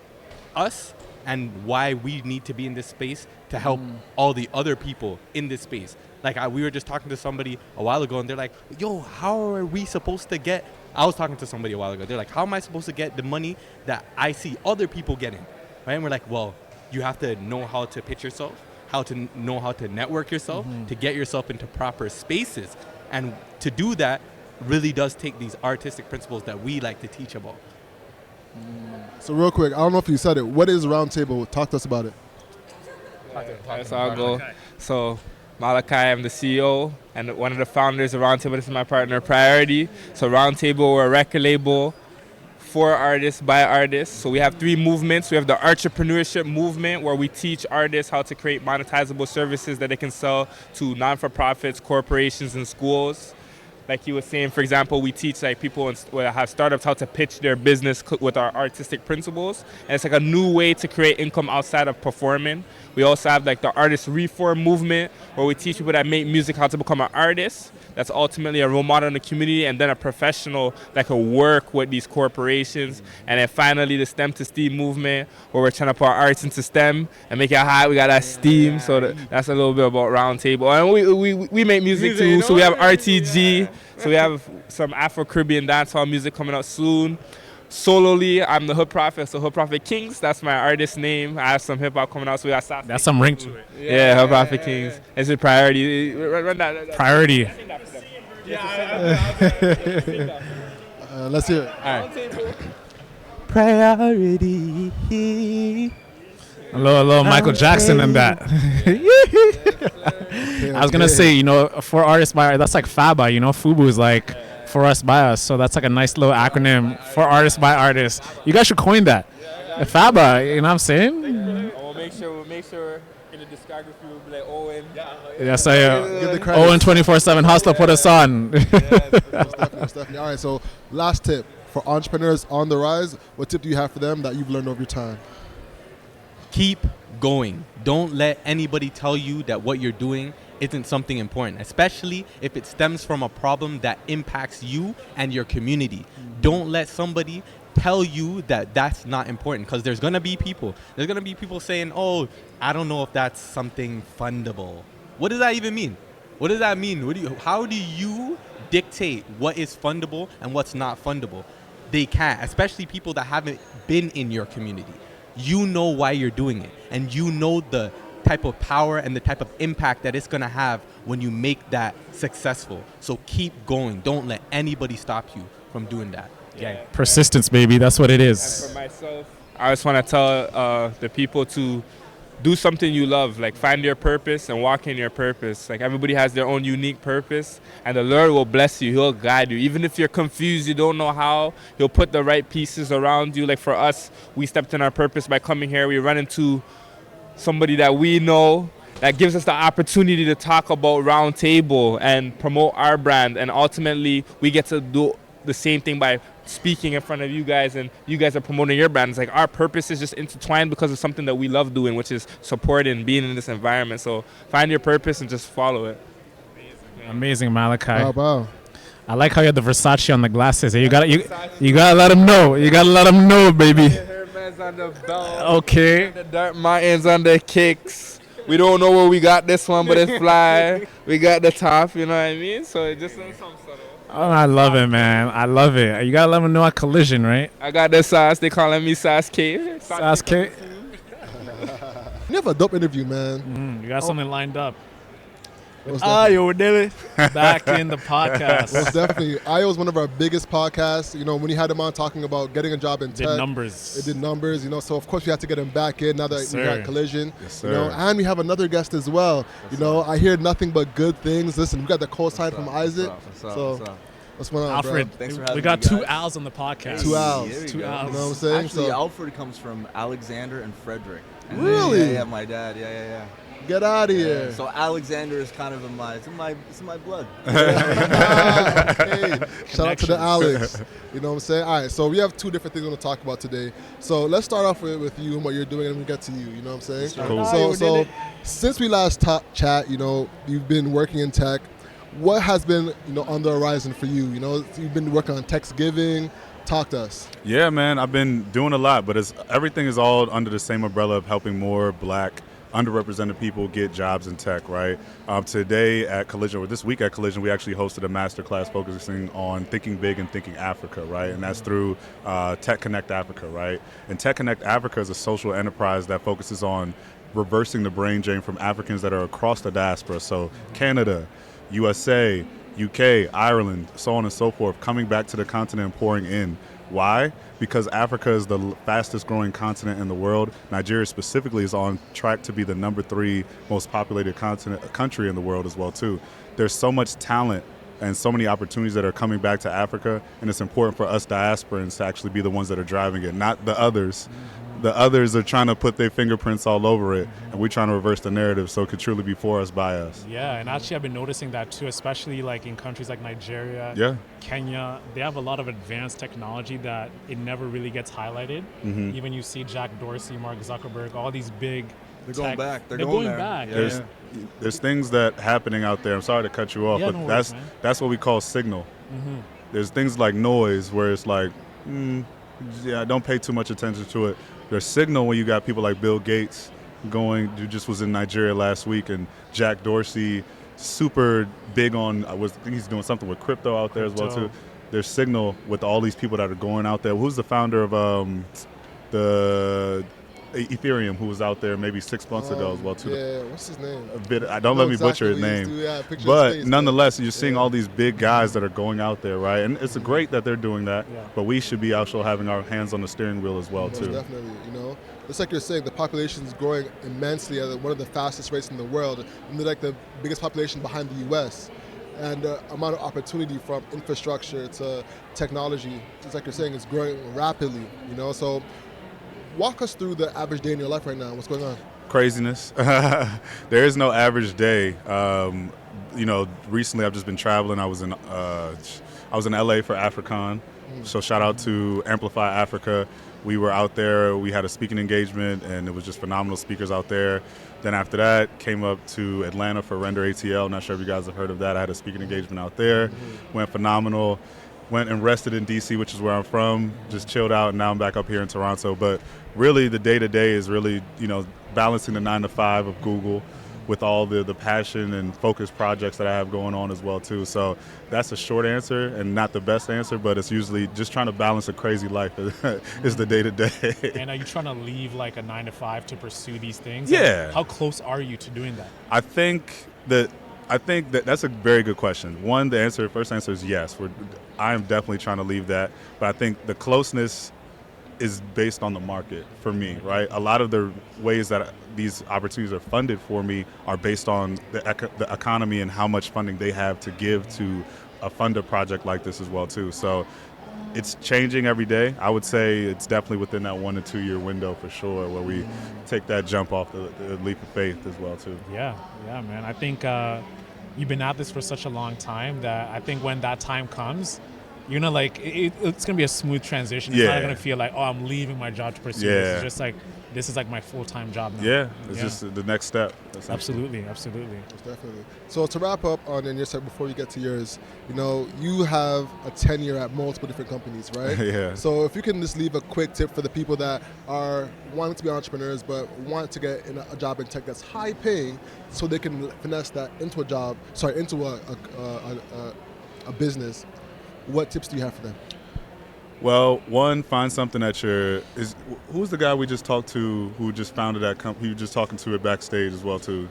us and why we need to be in this space to help all the other people in this space. Like we were just talking to somebody a while ago, and they're like, yo, how are we supposed to get? I was talking to somebody a while ago. They're like, how am I supposed to get the money that I see other people getting? Right? And we're like, well, you have to know how to pitch yourself, how to know how to network yourself, to get yourself into proper spaces. And to do that really does take these artistic principles that we like to teach about. So real quick, I don't know if you said it. What is Roundtable? Talk to us about it. That's our goal. So Malakai, I'm the CEO and one of the founders of Roundtable. This is my partner, Priority. So Roundtable, we're a record label for artists, by artists. So we have 3 movements. We have the Entrepreneurship movement, where we teach artists how to create monetizable services that they can sell to non-for-profits, corporations, and schools. Like you were saying, for example, we teach like people that have startups how to pitch their business with our artistic principles. And it's like a new way to create income outside of performing. We also have like the artist reform movement, where we teach people that make music how to become an artist. That's ultimately a role model in the community, and then a professional that can work with these corporations. And then finally the STEM to STEAM movement, where we're trying to put our arts into STEM and make it high. We got that STEAM, so that's a little bit about Roundtable. And we make music too, so we have RTG, so we have some Afro-Caribbean dancehall music coming out soon. Solely, I'm the Hood Prophet, so Hood Prophet Kings, that's my artist name. I have some hip-hop coming out, so we got South. That's some ring to it. Yeah, Hood Prophet Kings. It's a Priority. Run that. Priority. Let's hear it. All right. Priority. A little Michael Jackson in that. I was gonna say, for artists by that's like FABA, FUBU is like for us by us, so that's like a nice little acronym for artists by artists. You guys should coin that. FABA, you know what I'm saying? We'll make sure in the discography we'll be like Owen. Yes, Owen 24/7 Hustler put us on. Most definitely. All right, so last tip for entrepreneurs on the rise. What tip do you have for them that you've learned over your time? Keep going. Don't let anybody tell you that what you're doing isn't something important, especially if it stems from a problem that impacts you and your community. Don't let somebody tell you that that's not important, because there's going to be people saying, oh, I don't know if that's something fundable. What does that even mean? What does that mean? How do you dictate what is fundable and what's not fundable? They can't, especially people that haven't been in your community. You know why you're doing it, and you know the type of power and the type of impact that it's going to have when you make that successful. So keep going. Don't let anybody stop you from doing that. Yeah. Persistence, baby. That's what it is. And for myself, I just want to tell the people to do something you love, like find your purpose and walk in your purpose. Like everybody has their own unique purpose, and the Lord will bless you. He'll guide you. Even if you're confused, you don't know how, He'll put the right pieces around you. Like for us, we stepped in our purpose by coming here. We run into somebody that we know that gives us the opportunity to talk about Roundtable and promote our brand, and ultimately we get to do the same thing by speaking in front of you guys, and you guys are promoting your brand. It's like our purpose is just intertwined because of something that we love doing, which is supporting, being in this environment. So find your purpose and just follow it. Amazing, Malakai. Wow. I like how you have the Versace on the glasses. You gotta let them know. You gotta let them know, baby. Hairbands on the belt. Okay. The Dark Martens on the kicks. We don't know where we got this one, but it's fly. We got the top, you know what I mean? So it just in some subtle. Oh, I love it, man. I love it. You gotta let them know at Collision, right? I got the sauce. They calling me Sauce K. Sauce K. You have a dope interview, man. You got something lined up. Ayo, back in the podcast. Most definitely. Ayo was one of our biggest podcasts. You know, when you had him on talking about getting a job in tech. Did numbers. It did numbers, you know, so of course we had to get him back in now that we got Collision. Yes, sir. You know, and we have another guest as well. You know, I hear nothing but good things. Listen, we got the co-sign from Isaac. What's going on, Alfred, bro? Thanks for having we got me, 2 guys. Al's on the podcast. 2 Al's. There you Two go. Al's. You know what I'm saying? Actually, So- Alfred comes from Alexander and Frederick. And Really? Yeah, my dad. Yeah. Get out of Yeah, here. so Alexander is kind of it's in my blood. Okay. Shout out to the Alex. You know what I'm saying? All right, so we have 2 different things we're going to talk about today. So let's start off with you and what you're doing, and we get to you. You know what I'm saying? Cool. So since we last chat, you know, you've been working in tech. What has been, you know, on the horizon for you? You know, you've been working on Techsgiving. Talk to us. Yeah, man, I've been doing a lot, but everything is all under the same umbrella of helping more Black, underrepresented people get jobs in tech, right? Today at Collision, or this week at Collision, we actually hosted a masterclass focusing on thinking big and thinking Africa, right? And that's through Tech Connect Africa, right? And Tech Connect Africa is a social enterprise that focuses on reversing the brain drain from Africans that are across the diaspora. So Canada, USA, UK, Ireland, so on and so forth, coming back to the continent and pouring in. Why? Because Africa is the fastest growing continent in the world. Nigeria specifically is on track to be the number 3 most populated country in the world as well too. There's so much talent and so many opportunities that are coming back to Africa, and it's important for us diasporans to actually be the ones that are driving it, not the others. The others are trying to put their fingerprints all over it, and we're trying to reverse the narrative so it could truly be for us, by us. Yeah, and actually I've been noticing that too, especially like in countries like Nigeria, Kenya. They have a lot of advanced technology that it never really gets highlighted. Even you see Jack Dorsey, Mark Zuckerberg, all these big They're going back. They're going there. back. Yeah. There's things that happening out there. I'm sorry to cut you off, Yeah, but no worries, that's what we call signal. There's things like noise where it's like, don't pay too much attention to it. There's signal when you got people like Bill Gates who just was in Nigeria last week, and Jack Dorsey, super big on, I think he's doing something with crypto out there as well too. There's signal with all these people that are going out there. Who's the founder of the Ethereum, who was out there maybe 6 months ago as well too? Yeah, what's his name? Don't let me butcher his name. But nonetheless, you're seeing all these big guys that are going out there, right? And it's great that they're doing that, but we should be also having our hands on the steering wheel as well too. Definitely, you know. Just like you're saying, the population is growing immensely at one of the fastest rates in the world. And they're like the biggest population behind the U.S. And the amount of opportunity from infrastructure to technology, just like you're saying, is growing rapidly, you know. So walk us through the average day in your life right now. What's going on? Craziness. There is no average day. You know, recently I've just been traveling. I was in LA for AfriCon. So shout out to Amplify Africa. We were out there. We had a speaking engagement, and it was just phenomenal speakers out there. Then after that, came up to Atlanta for Render ATL. Not sure if you guys have heard of that. I had a speaking engagement out there. Went phenomenal. Went and rested in DC, which is where I'm from. Just chilled out, and now I'm back up here in Toronto. But really, the day-to-day is really, you know, balancing the 9 to 5 of Google with all the passion and focused projects that I have going on as well too. So that's a short answer and not the best answer, but it's usually just trying to balance a crazy life is the day-to-day. And are you trying to leave like a 9 to 5 to pursue these things? Yeah. And how close are you to doing that? I think that that's a very good question. One, the first answer is yes. I am definitely trying to leave that, but I think the closeness is based on the market for me, right? A lot of the ways that these opportunities are funded for me are based on the economy and how much funding they have to give to fund a project like this as well too. So it's changing every day. I would say it's definitely within that 1 to 2 year window for sure, where we take that jump off the leap of faith as well too. Yeah, man. I think you've been at this for such a long time that I think when that time comes, you're gonna it's gonna be a smooth transition. It's not gonna feel like, oh, I'm leaving my job to pursue this. It's just like this is like my full-time job now. Yeah, it's just the next step. Absolutely. Most definitely. So to wrap up on your side before you get to yours, you have a tenure at multiple different companies, right? Yeah. So if you can just leave a quick tip for the people that are wanting to be entrepreneurs but want to get in a job in tech that's high paying, so they can finesse that into a business, what tips do you have for them? Well, one, find something that who's the guy we just talked to who just founded that company, who was just talking to it backstage as well too?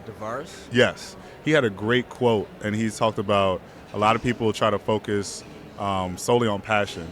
DeVaris? Yes. He had a great quote, and he's talked about a lot of people try to focus solely on passion,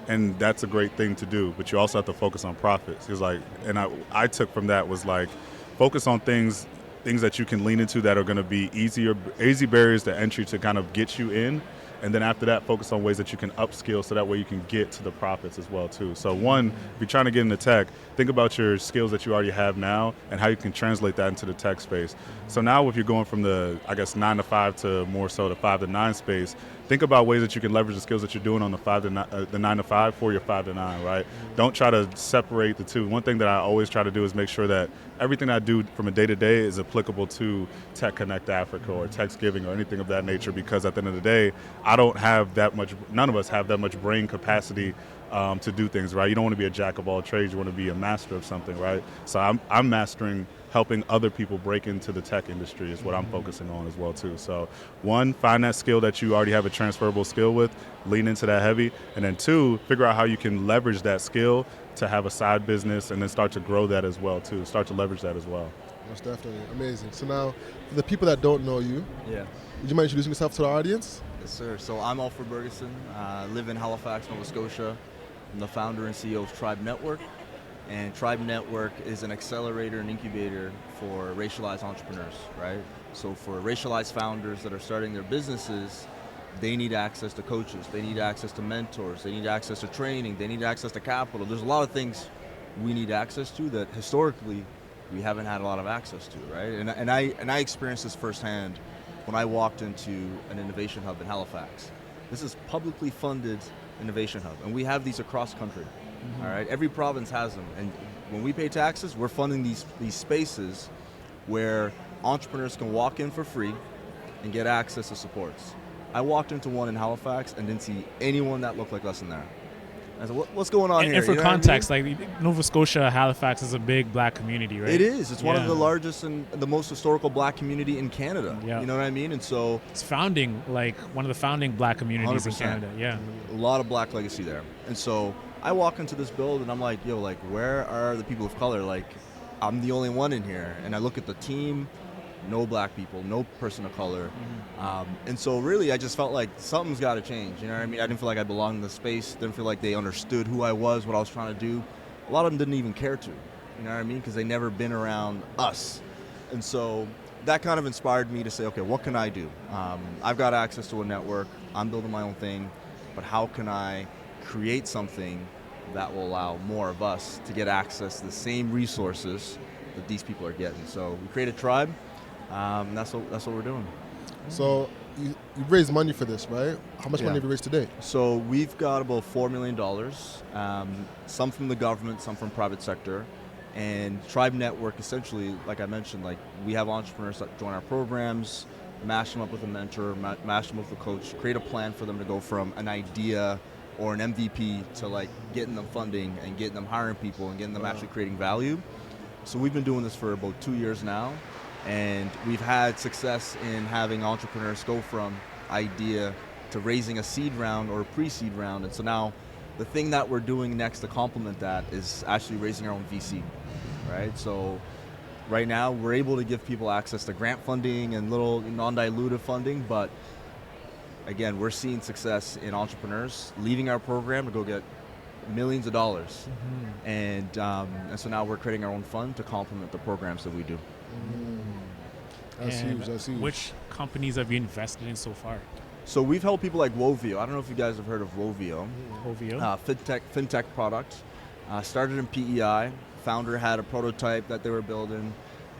and that's a great thing to do, but you also have to focus on profits. He was like, and I took from that was like, focus on things that you can lean into that are going to be easy barriers to entry to kind of get you in. And then after that, focus on ways that you can upskill so that way you can get to the profits as well too. So one, if you're trying to get into tech, think about your skills that you already have now and how you can translate that into the tech space. So now if you're going from the, 9 to 5 to more so the 5 to 9 space, think about ways that you can leverage the skills that you're doing on the 9 to 5 for your 5 to 9, right? Don't try to separate the two. One thing that I always try to do is make sure that everything I do from a day-to-day is applicable to Tech Connect Africa or Techsgiving or anything of that nature, because at the end of the day, none of us have that much brain capacity to do things, right? You don't want to be a jack of all trades, you want to be a master of something, right? So I'm mastering helping other people break into the tech industry is what I'm focusing on as well too. So one, find that skill that you already have a transferable skill with, lean into that heavy, and then two, figure out how you can leverage that skill to have a side business and then start to grow that as well too, start to leverage that as well. Most definitely, amazing. So now, for the people that don't know you, would you mind introducing yourself to the audience? Yes, sir. So I'm Alfred Burgesson, live in Halifax, Nova Scotia. I'm the founder and CEO of Tribe Network. And Tribe Network is an accelerator and incubator for racialized entrepreneurs, right? So for racialized founders that are starting their businesses, they need access to coaches, they need access to mentors, they need access to training, they need access to capital. There's a lot of things we need access to that historically we haven't had a lot of access to, right? And I experienced this firsthand when I walked into an innovation hub in Halifax. This is publicly funded innovation hub, and we have these across country. All right, every province has them, and when we pay taxes, we're funding these spaces where entrepreneurs can walk in for free and get access to supports. I walked into one in Halifax and didn't see anyone that looked like us in there. I said, what's going on here? And for context, like Nova Scotia, Halifax is a big black community, right? It is. It's one of the largest and the most historical black community in Canada. Yeah. You know what I mean? And so it's founding, like one of the founding black communities 100%. in Canada. Yeah. A lot of black legacy there. And so I walk into this build and I'm like, yo, like, where are the people of color? Like, I'm the only one in here. And I look at the team, no black people, no person of color. And so really I just felt like something's got to change. You know what I mean? I didn't feel like I belonged in the space. Didn't feel like they understood who I was, what I was trying to do. A lot of them didn't even care to. You know what I mean? Because they never been around us. And so that kind of inspired me to say, okay, what can I do? I've got access to a network. I'm building my own thing. But how can I create something that will allow more of us to get access to the same resources that these people are getting? So we created Tribe. That's what we're doing. So you've raised money for this, right? How much money have you raised today? So we've got about $4 million, some from the government, some from private sector. And Tribe Network, essentially, like I mentioned, like we have entrepreneurs that join our programs, match them up with a mentor, match them up with a coach, create a plan for them to go from an idea or an MVP to like getting them funding and getting them hiring people and getting them actually creating value. So we've been doing this for about 2 years now. And we've had success in having entrepreneurs go from idea to raising a seed round or a pre-seed round. And so now the thing that we're doing next to complement that is actually raising our own VC, right? So right now we're able to give people access to grant funding and little non-dilutive funding, but again, we're seeing success in entrepreneurs leaving our program to go get millions of dollars. And so now we're creating our own fund to complement the programs that we do. That's huge. That's huge. Which companies have you invested in so far? So we've helped people like Wovio. I don't know if you guys have heard of Wovio. Wovio? Fintech product. Started in PEI. Founder had a prototype that they were building,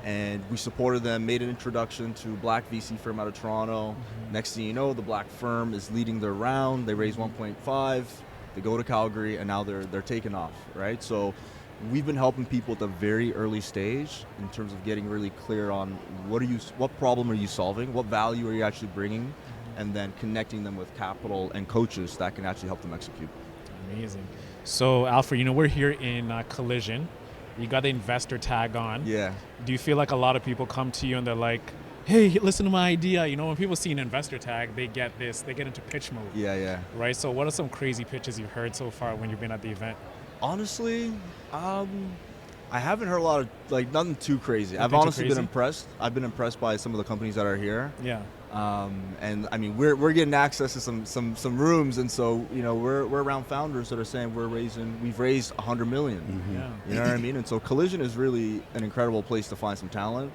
and we supported them, made an introduction to black VC firm out of Toronto. Next thing you know, the black firm is leading their round. They raised 1.5. They go to Calgary, and now they're taking off, right? So we've been helping people at the very early stage in terms of getting really clear on what problem are you solving, what value are you actually bringing, and then connecting them with capital and coaches that can actually help them execute. Amazing. So Alfred, we're here in Collision. You got the investor tag on. Yeah. Do you feel like a lot of people come to you and they're like, hey, listen to my idea? When people see an investor tag, they get into pitch mode. Yeah. Right? So what are some crazy pitches you've heard so far when you've been at the event? Honestly, I haven't heard a lot of, nothing too crazy. I've honestly been impressed. I've been impressed by some of the companies that are here. Yeah. And I mean, we're getting access to some rooms, and so we're around founders that are saying we've raised 100 million. Mm-hmm. Yeah. You know what I mean? And so Collision is really an incredible place to find some talent.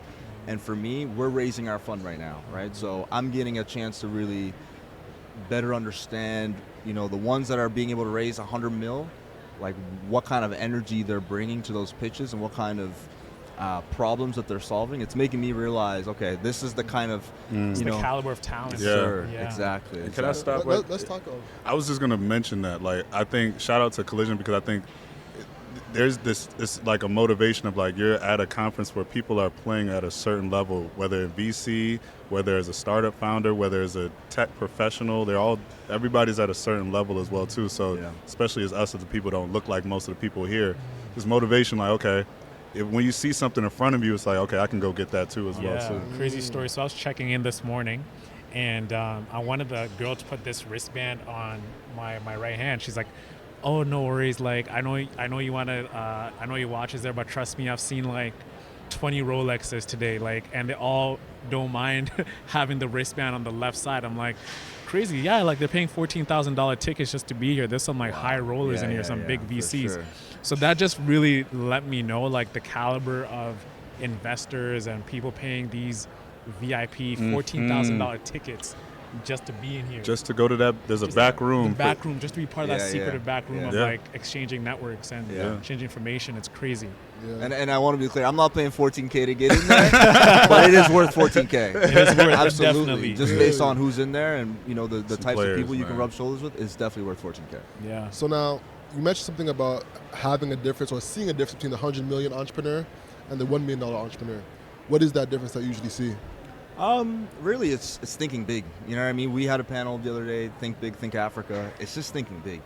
And for me, we're raising our fund right now, right? So I'm getting a chance to really better understand, the ones that are being able to raise 100 mil, like what kind of energy they're bringing to those pitches and what kind of problems that they're solving. It's making me realize, okay, this is the kind of, it's the caliber of talent. Sure, exactly. Can I stop? Let's talk. I was just going to mention that, I think, shout out to Collision, because I think there's it's like a motivation of you're at a conference where people are playing at a certain level, whether in VC, whether as a startup founder, whether as a tech professional, everybody's at a certain level as well too. So especially as us, as the people don't look like most of the people here, there's motivation okay, when you see something in front of you, it's okay, I can go get that too as well. So. Crazy story. So I was checking in this morning, and I wanted the girl to put this wristband on my right hand. She's like, oh, no worries. I know you want to. I know your watch is there, but trust me, I've seen 20 Rolexes today. And they all don't mind having the wristband on the left side. I'm like, crazy. Yeah, they're paying $14,000 tickets just to be here. There's some high rollers in here, some big VCs. Sure. So that just really let me know the caliber of investors and people paying these VIP $14,000 tickets just to be in here. Just to go to that, there's a back room. The back room, just to be part of that secretive back room of exchanging networks and exchanging information. It's crazy. Yeah. And I want to be clear, I'm not paying $14K to get in there, but it is worth $14K. It is worth absolutely. Definitely. Just based on who's in there and the types players, of people you can rub shoulders with, is definitely worth $14K. Yeah. So now you mentioned something about having a difference or seeing a difference between the 100 million entrepreneur and the $1 million entrepreneur. What is that difference that you usually see? Really, it's thinking big. You know what I mean? We had a panel the other day, Think Big, Think Africa. It's just thinking big.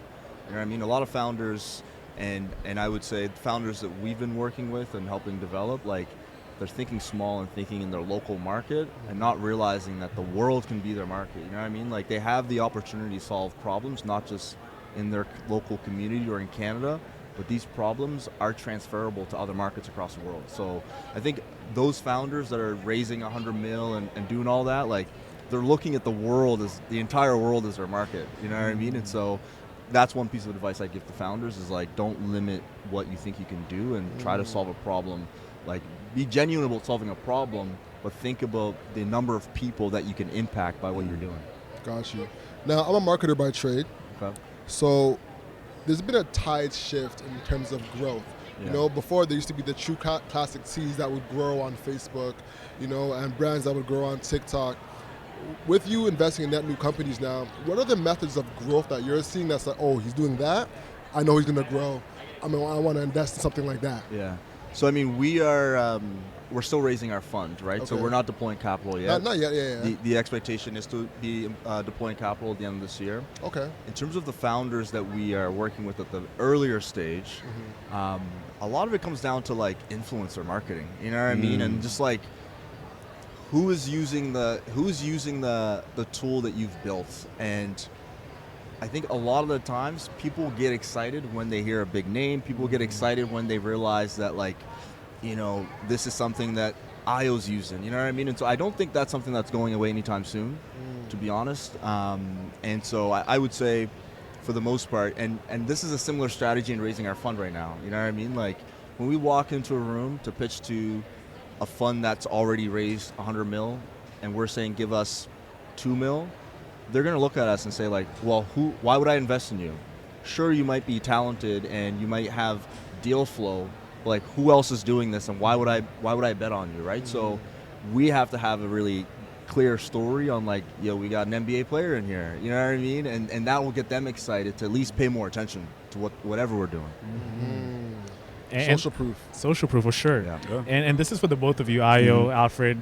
You know what I mean? A lot of founders, and I would say founders that we've been working with and helping develop, they're thinking small and thinking in their local market and not realizing that the world can be their market. You know what I mean? They have the opportunity to solve problems, not just in their local community or in Canada, but these problems are transferable to other markets across the world. So I think those founders that are raising 100 mil and doing all that, they're looking at the world as the entire world as their market. You know what I mean? And so that's one piece of advice I give to founders is don't limit what you think you can do and try to solve a problem. Be genuine about solving a problem, but think about the number of people that you can impact by what you're doing. Got you. Now, I'm a marketer by trade. Okay. So there's been a tide shift in terms of growth. Yeah. Before there used to be the true classic teas that would grow on Facebook, and brands that would grow on TikTok. With you investing in net new companies now, what are the methods of growth that you're seeing that's oh, he's doing that? I know he's going to grow. I want to invest in something like that. Yeah. So, I mean, we're still raising our fund, right? Okay. So we're not deploying capital yet. Not yet, yeah. The expectation is to be deploying capital at the end of this year. Okay. In terms of the founders that we are working with at the earlier stage, a lot of it comes down to influencer marketing. You know what I mean? And just who's using the tool that you've built. And I think a lot of the times people get excited when they hear a big name. People get excited when they realize that this is something that IO's using, you know what I mean? And so I don't think that's something that's going away anytime soon, to be honest. And so I would say, for the most part, and this is a similar strategy in raising our fund right now, you know what I mean? When we walk into a room to pitch to a fund that's already raised 100 mil, and we're saying give us 2 mil, they're going to look at us and say well, why would I invest in you? Sure, you might be talented and you might have deal flow, who else is doing this and why would I bet on you, right? So we have to have a really clear story on we got an NBA player in here, you know what I mean? And that will get them excited to at least pay more attention to whatever we're doing. Social proof. Social proof for sure. Yeah. And this is for the both of you, Ayo, Alfred.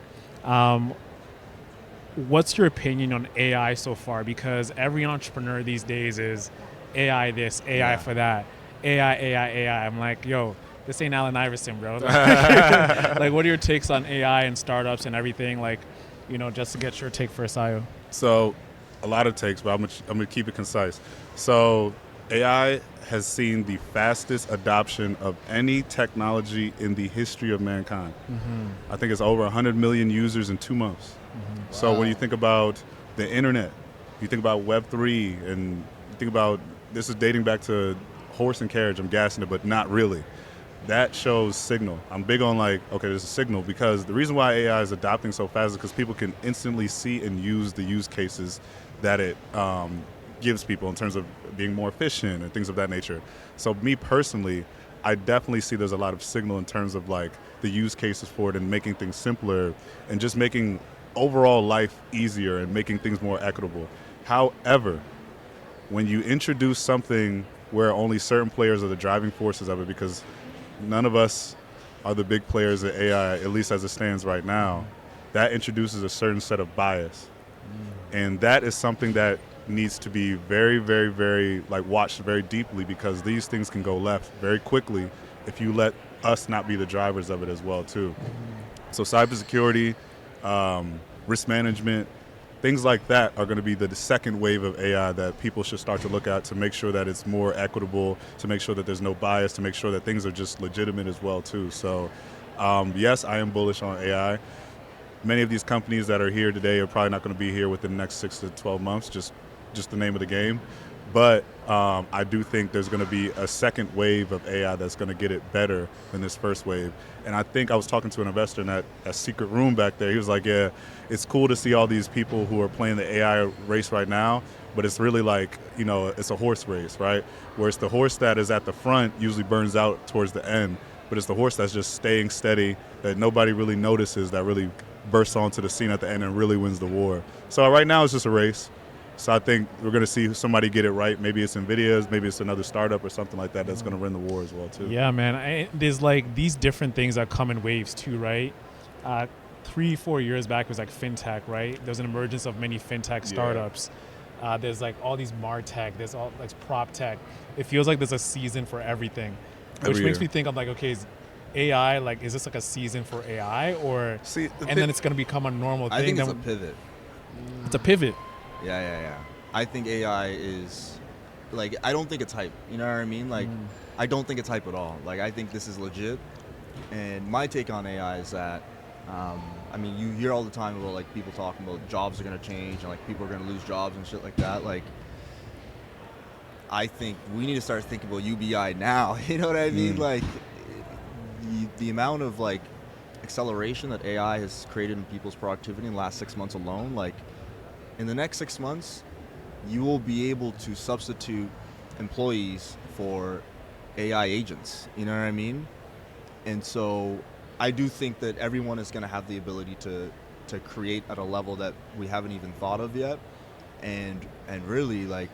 What's your opinion on AI so far? Because every entrepreneur these days is AI this, AI for that, AI. I'm like, yo, this ain't Allen Iverson, bro. Like, what are your takes on AI and startups and everything? Like, just to get your take first, Ayo. So, a lot of takes, but I'm gonna keep it concise. So, AI has seen the fastest adoption of any technology in the history of mankind. I think it's over 100 million users in 2 months. So when you think about the internet, you think about Web3, and you think about, this is dating back to horse and carriage, I'm gassing it, but not really. That shows signal. I'm big on like, okay, there's a signal, because the reason why AI is adopting so fast is because people can instantly see and use the use cases that it gives people in terms of being more efficient and things of that nature. So me personally, I definitely see there's a lot of signal in terms of like the use cases for it and making things simpler and just making overall life easier and making things more equitable. However, when you introduce something where only certain players are the driving forces of it, because none of us are the big players at AI, at least as it stands right now, that introduces a certain set of bias. And that is something that needs to be very, very, very watched very deeply, because these things can go left very quickly if you let us not be the drivers of it as well too. So cybersecurity, risk management, things like that are going to be the second wave of AI that people should start to look at to make sure that it's more equitable, to make sure that there's no bias, to make sure that things are just legitimate as well too. So yes, I am bullish on AI. Many of these companies that are here today are probably not going to be here within the next 6 to 12 months, just the name of the game. But I do think there's going to be a second wave of AI that's going to get it better than this first wave. And I think I was talking to an investor in that secret room back there. He was like, yeah, it's cool to see all these people who are playing the AI race right now, but it's really like, it's a horse race, right? Whereas the horse that is at the front usually burns out towards the end, but it's the horse that's just staying steady, that nobody really notices, that really bursts onto the scene at the end and really wins the war. So right now it's just a race. So I think we're going to see somebody get it right. Maybe it's NVIDIA's, maybe it's another startup or something like that that's going to win the war as well too. Yeah, man. There's like these different things that come in waves too, right? 3-4 years back it was like Fintech, right? There's an emergence of many Fintech startups. There's like all these MarTech, there's all like prop tech. It feels like there's a season for everything, which makes me think of like, okay, is AI, like, is this like a season for AI, or then it's going to become a normal thing? I think it's a pivot. It's a pivot. Yeah. I think AI is, like, I don't think it's hype. You know what I mean? Like, I don't think it's hype at all. Like, I think this is legit. And my take on AI is that, I mean, you hear all the time about, like, people talking about jobs are going to change and, like, people are going to lose jobs and shit like that. Like, I think we need to start thinking about UBI now. You know what I mean? Like, the amount of, like, acceleration that AI has created in people's productivity in the last 6 months alone, like, in the next 6 months, you will be able to substitute employees for AI agents. You know what I mean? And so I do think that everyone is going to have the ability to create at a level that we haven't even thought of yet. And really, like,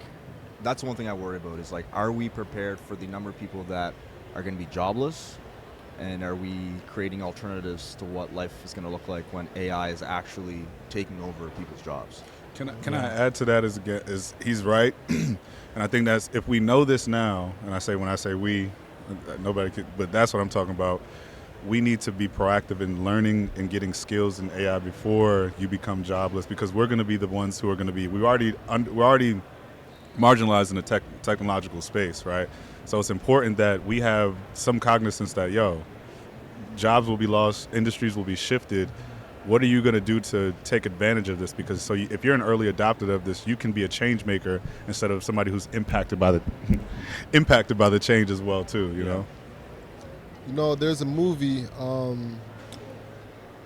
that's one thing I worry about is, like, are we prepared for the number of people that are going to be jobless? And are we creating alternatives to what life is going to look like when AI is actually taking over people's jobs? Can I add to that is he's right, and I think that's, if we know this now, and when I say we, nobody could, but that's what I'm talking about. We need to be proactive in learning and getting skills in AI before you become jobless, because we're going to be the ones who are going to be. We're already marginalized in the technological space, right? So it's important that we have some cognizance that jobs will be lost, industries will be shifted. What are you going to do to take advantage of this? Because if you're an early adopter of this, you can be a change maker instead of somebody who's impacted by the change as well too. You know, there's a movie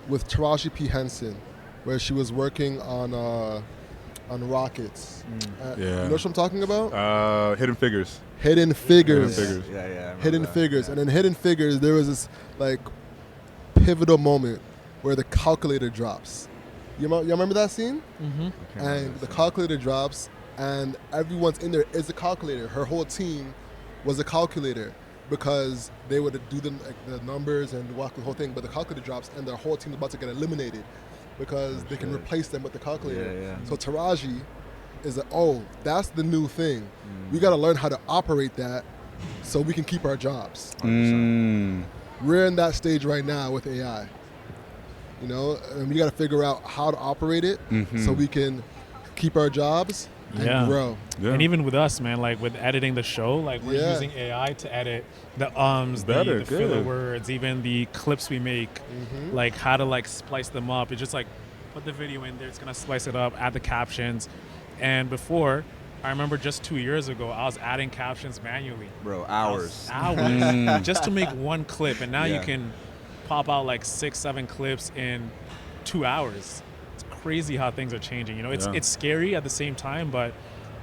with Taraji P. Henson where she was working on rockets. You know what I'm talking about? Hidden Figures. Hidden Figures. Yeah. Hidden Figures. And in Hidden Figures, there was this like pivotal moment where the calculator drops. You remember that scene? Mm-hmm. And the calculator drops, and everyone's in there is a calculator. Her whole team was a calculator. because they would do the numbers and walk the whole thing, but the calculator drops and their whole team is about to get eliminated because they can replace them with the calculator. So Taraji is that's the new thing. We got to learn how to operate that so we can keep our jobs. We're in that stage right now with AI. You know, and we got to figure out how to operate it so we can keep our jobs and grow. And even with us, man, like with editing the show, like we're using AI to edit the the filler words, even the clips we make, like how to like splice them up. It's just like put the video in there, it's gonna splice it up, add the captions. And before, I remember just 2 years ago, I was adding captions manually. Bro, hours. Just to make one clip. And now you can pop out like 6-7 clips in 2 hours. It's crazy how things are changing. You know, it's scary at the same time, but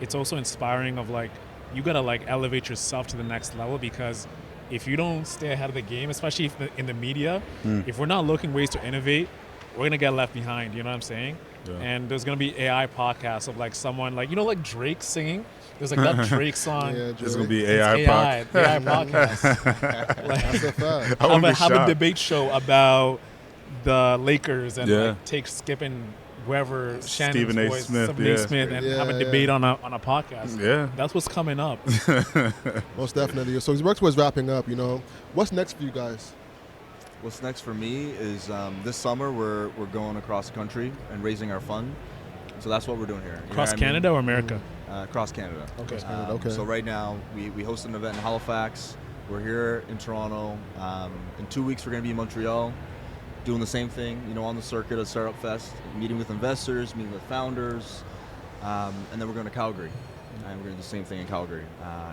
it's also inspiring of like, you gotta like elevate yourself to the next level, because if you don't stay ahead of the game, especially in the media, if we're not looking ways to innovate, we're gonna get left behind, you know what I'm saying? And there's gonna be AI podcasts of like someone like, you know, like Drake singing. There's like that Drake song. There's gonna be AI podcast. Like, that's a fact. Have a debate show about the Lakers and like take Skip and whoever Stephen A. Smith, and have a debate on a podcast. That's what's coming up. Most definitely. So as we work towards wrapping up, you know, what's next for you guys? What's next for me is this summer we're going across the country and raising our fund. So that's what we're doing here. Across Canada or America? Across Canada. Okay. So right now we host an event in Halifax. We're here in Toronto. In 2 weeks we're going to be in Montreal, doing the same thing, you know, on the circuit at Startup Fest, meeting with investors, meeting with founders, and then we're going to Calgary. And we're going to do the same thing in Calgary.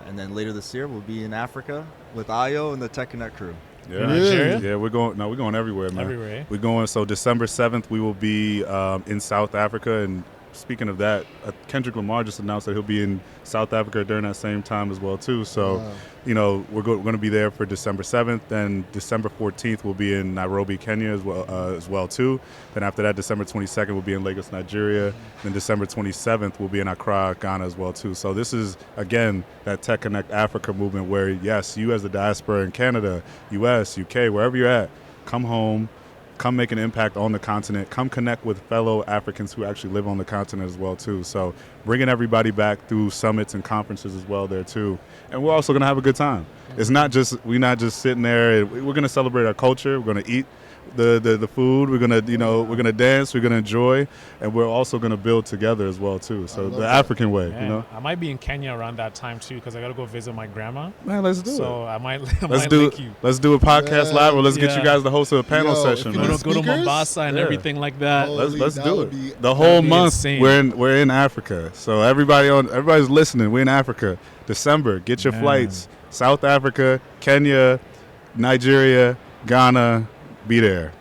And then later this year we'll be in Africa with Ayo and the Tech Connect crew. Yeah, we're going everywhere, man. Everywhere. We're going, so December 7th, we will be in South Africa. And speaking of that, Kendrick Lamar just announced that he'll be in South Africa during that same time as well, too. So, you know, we're going to be there for December 7th. Then December 14th, we'll be in Nairobi, Kenya as well, too. Then after that, December 22nd, we'll be in Lagos, Nigeria. Then December 27th, we'll be in Accra, Ghana as well, too. So this is, again, that Tech Connect Africa movement where, yes, you as the diaspora in Canada, US, UK, wherever you're at, come home. Come make an impact on the continent. Come connect with fellow Africans who actually live on the continent as well, too. So bringing everybody back through summits and conferences as well there, too. And we're also going to have a good time. It's not just, we're not just sitting there. We're going to celebrate our culture. We're going to eat the food. We're going to, you know, we're going to dance. We're going to enjoy. And we're also going to build together as well, too. So the African way, you know. I might be in Kenya around that time, too, because I got to go visit my grandma. Man, let's do it. So I might link you. Let's do a podcast live, or let's get you guys to host a panel session. Go to Mombasa and everything like that. Let's do it. The whole month we're in Africa. So everybody's listening. We're in Africa. December, get your flights. South Africa, Kenya, Nigeria, Ghana. Be there.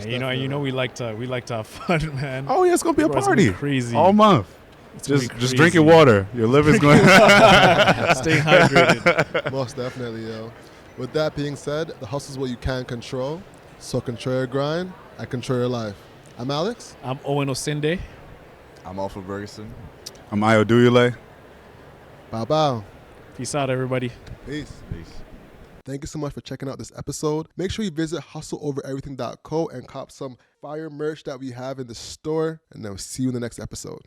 You know, we like to have fun, man. Oh yeah, it's gonna be a party. Crazy all month. Just drinking water. Your liver's going. Stay hydrated. Most definitely, yo. With that being said, the hustle is what you can control. So control your grind and control your life. I'm Alex. I'm Owen Osinde. I'm Alfred Burgesson. I'm Ayo Duyule. Bow bow. Peace out, everybody. Peace. Thank you so much for checking out this episode. Make sure you visit hustleovereverything.co and cop some fire merch that we have in the store. And then we'll see you in the next episode.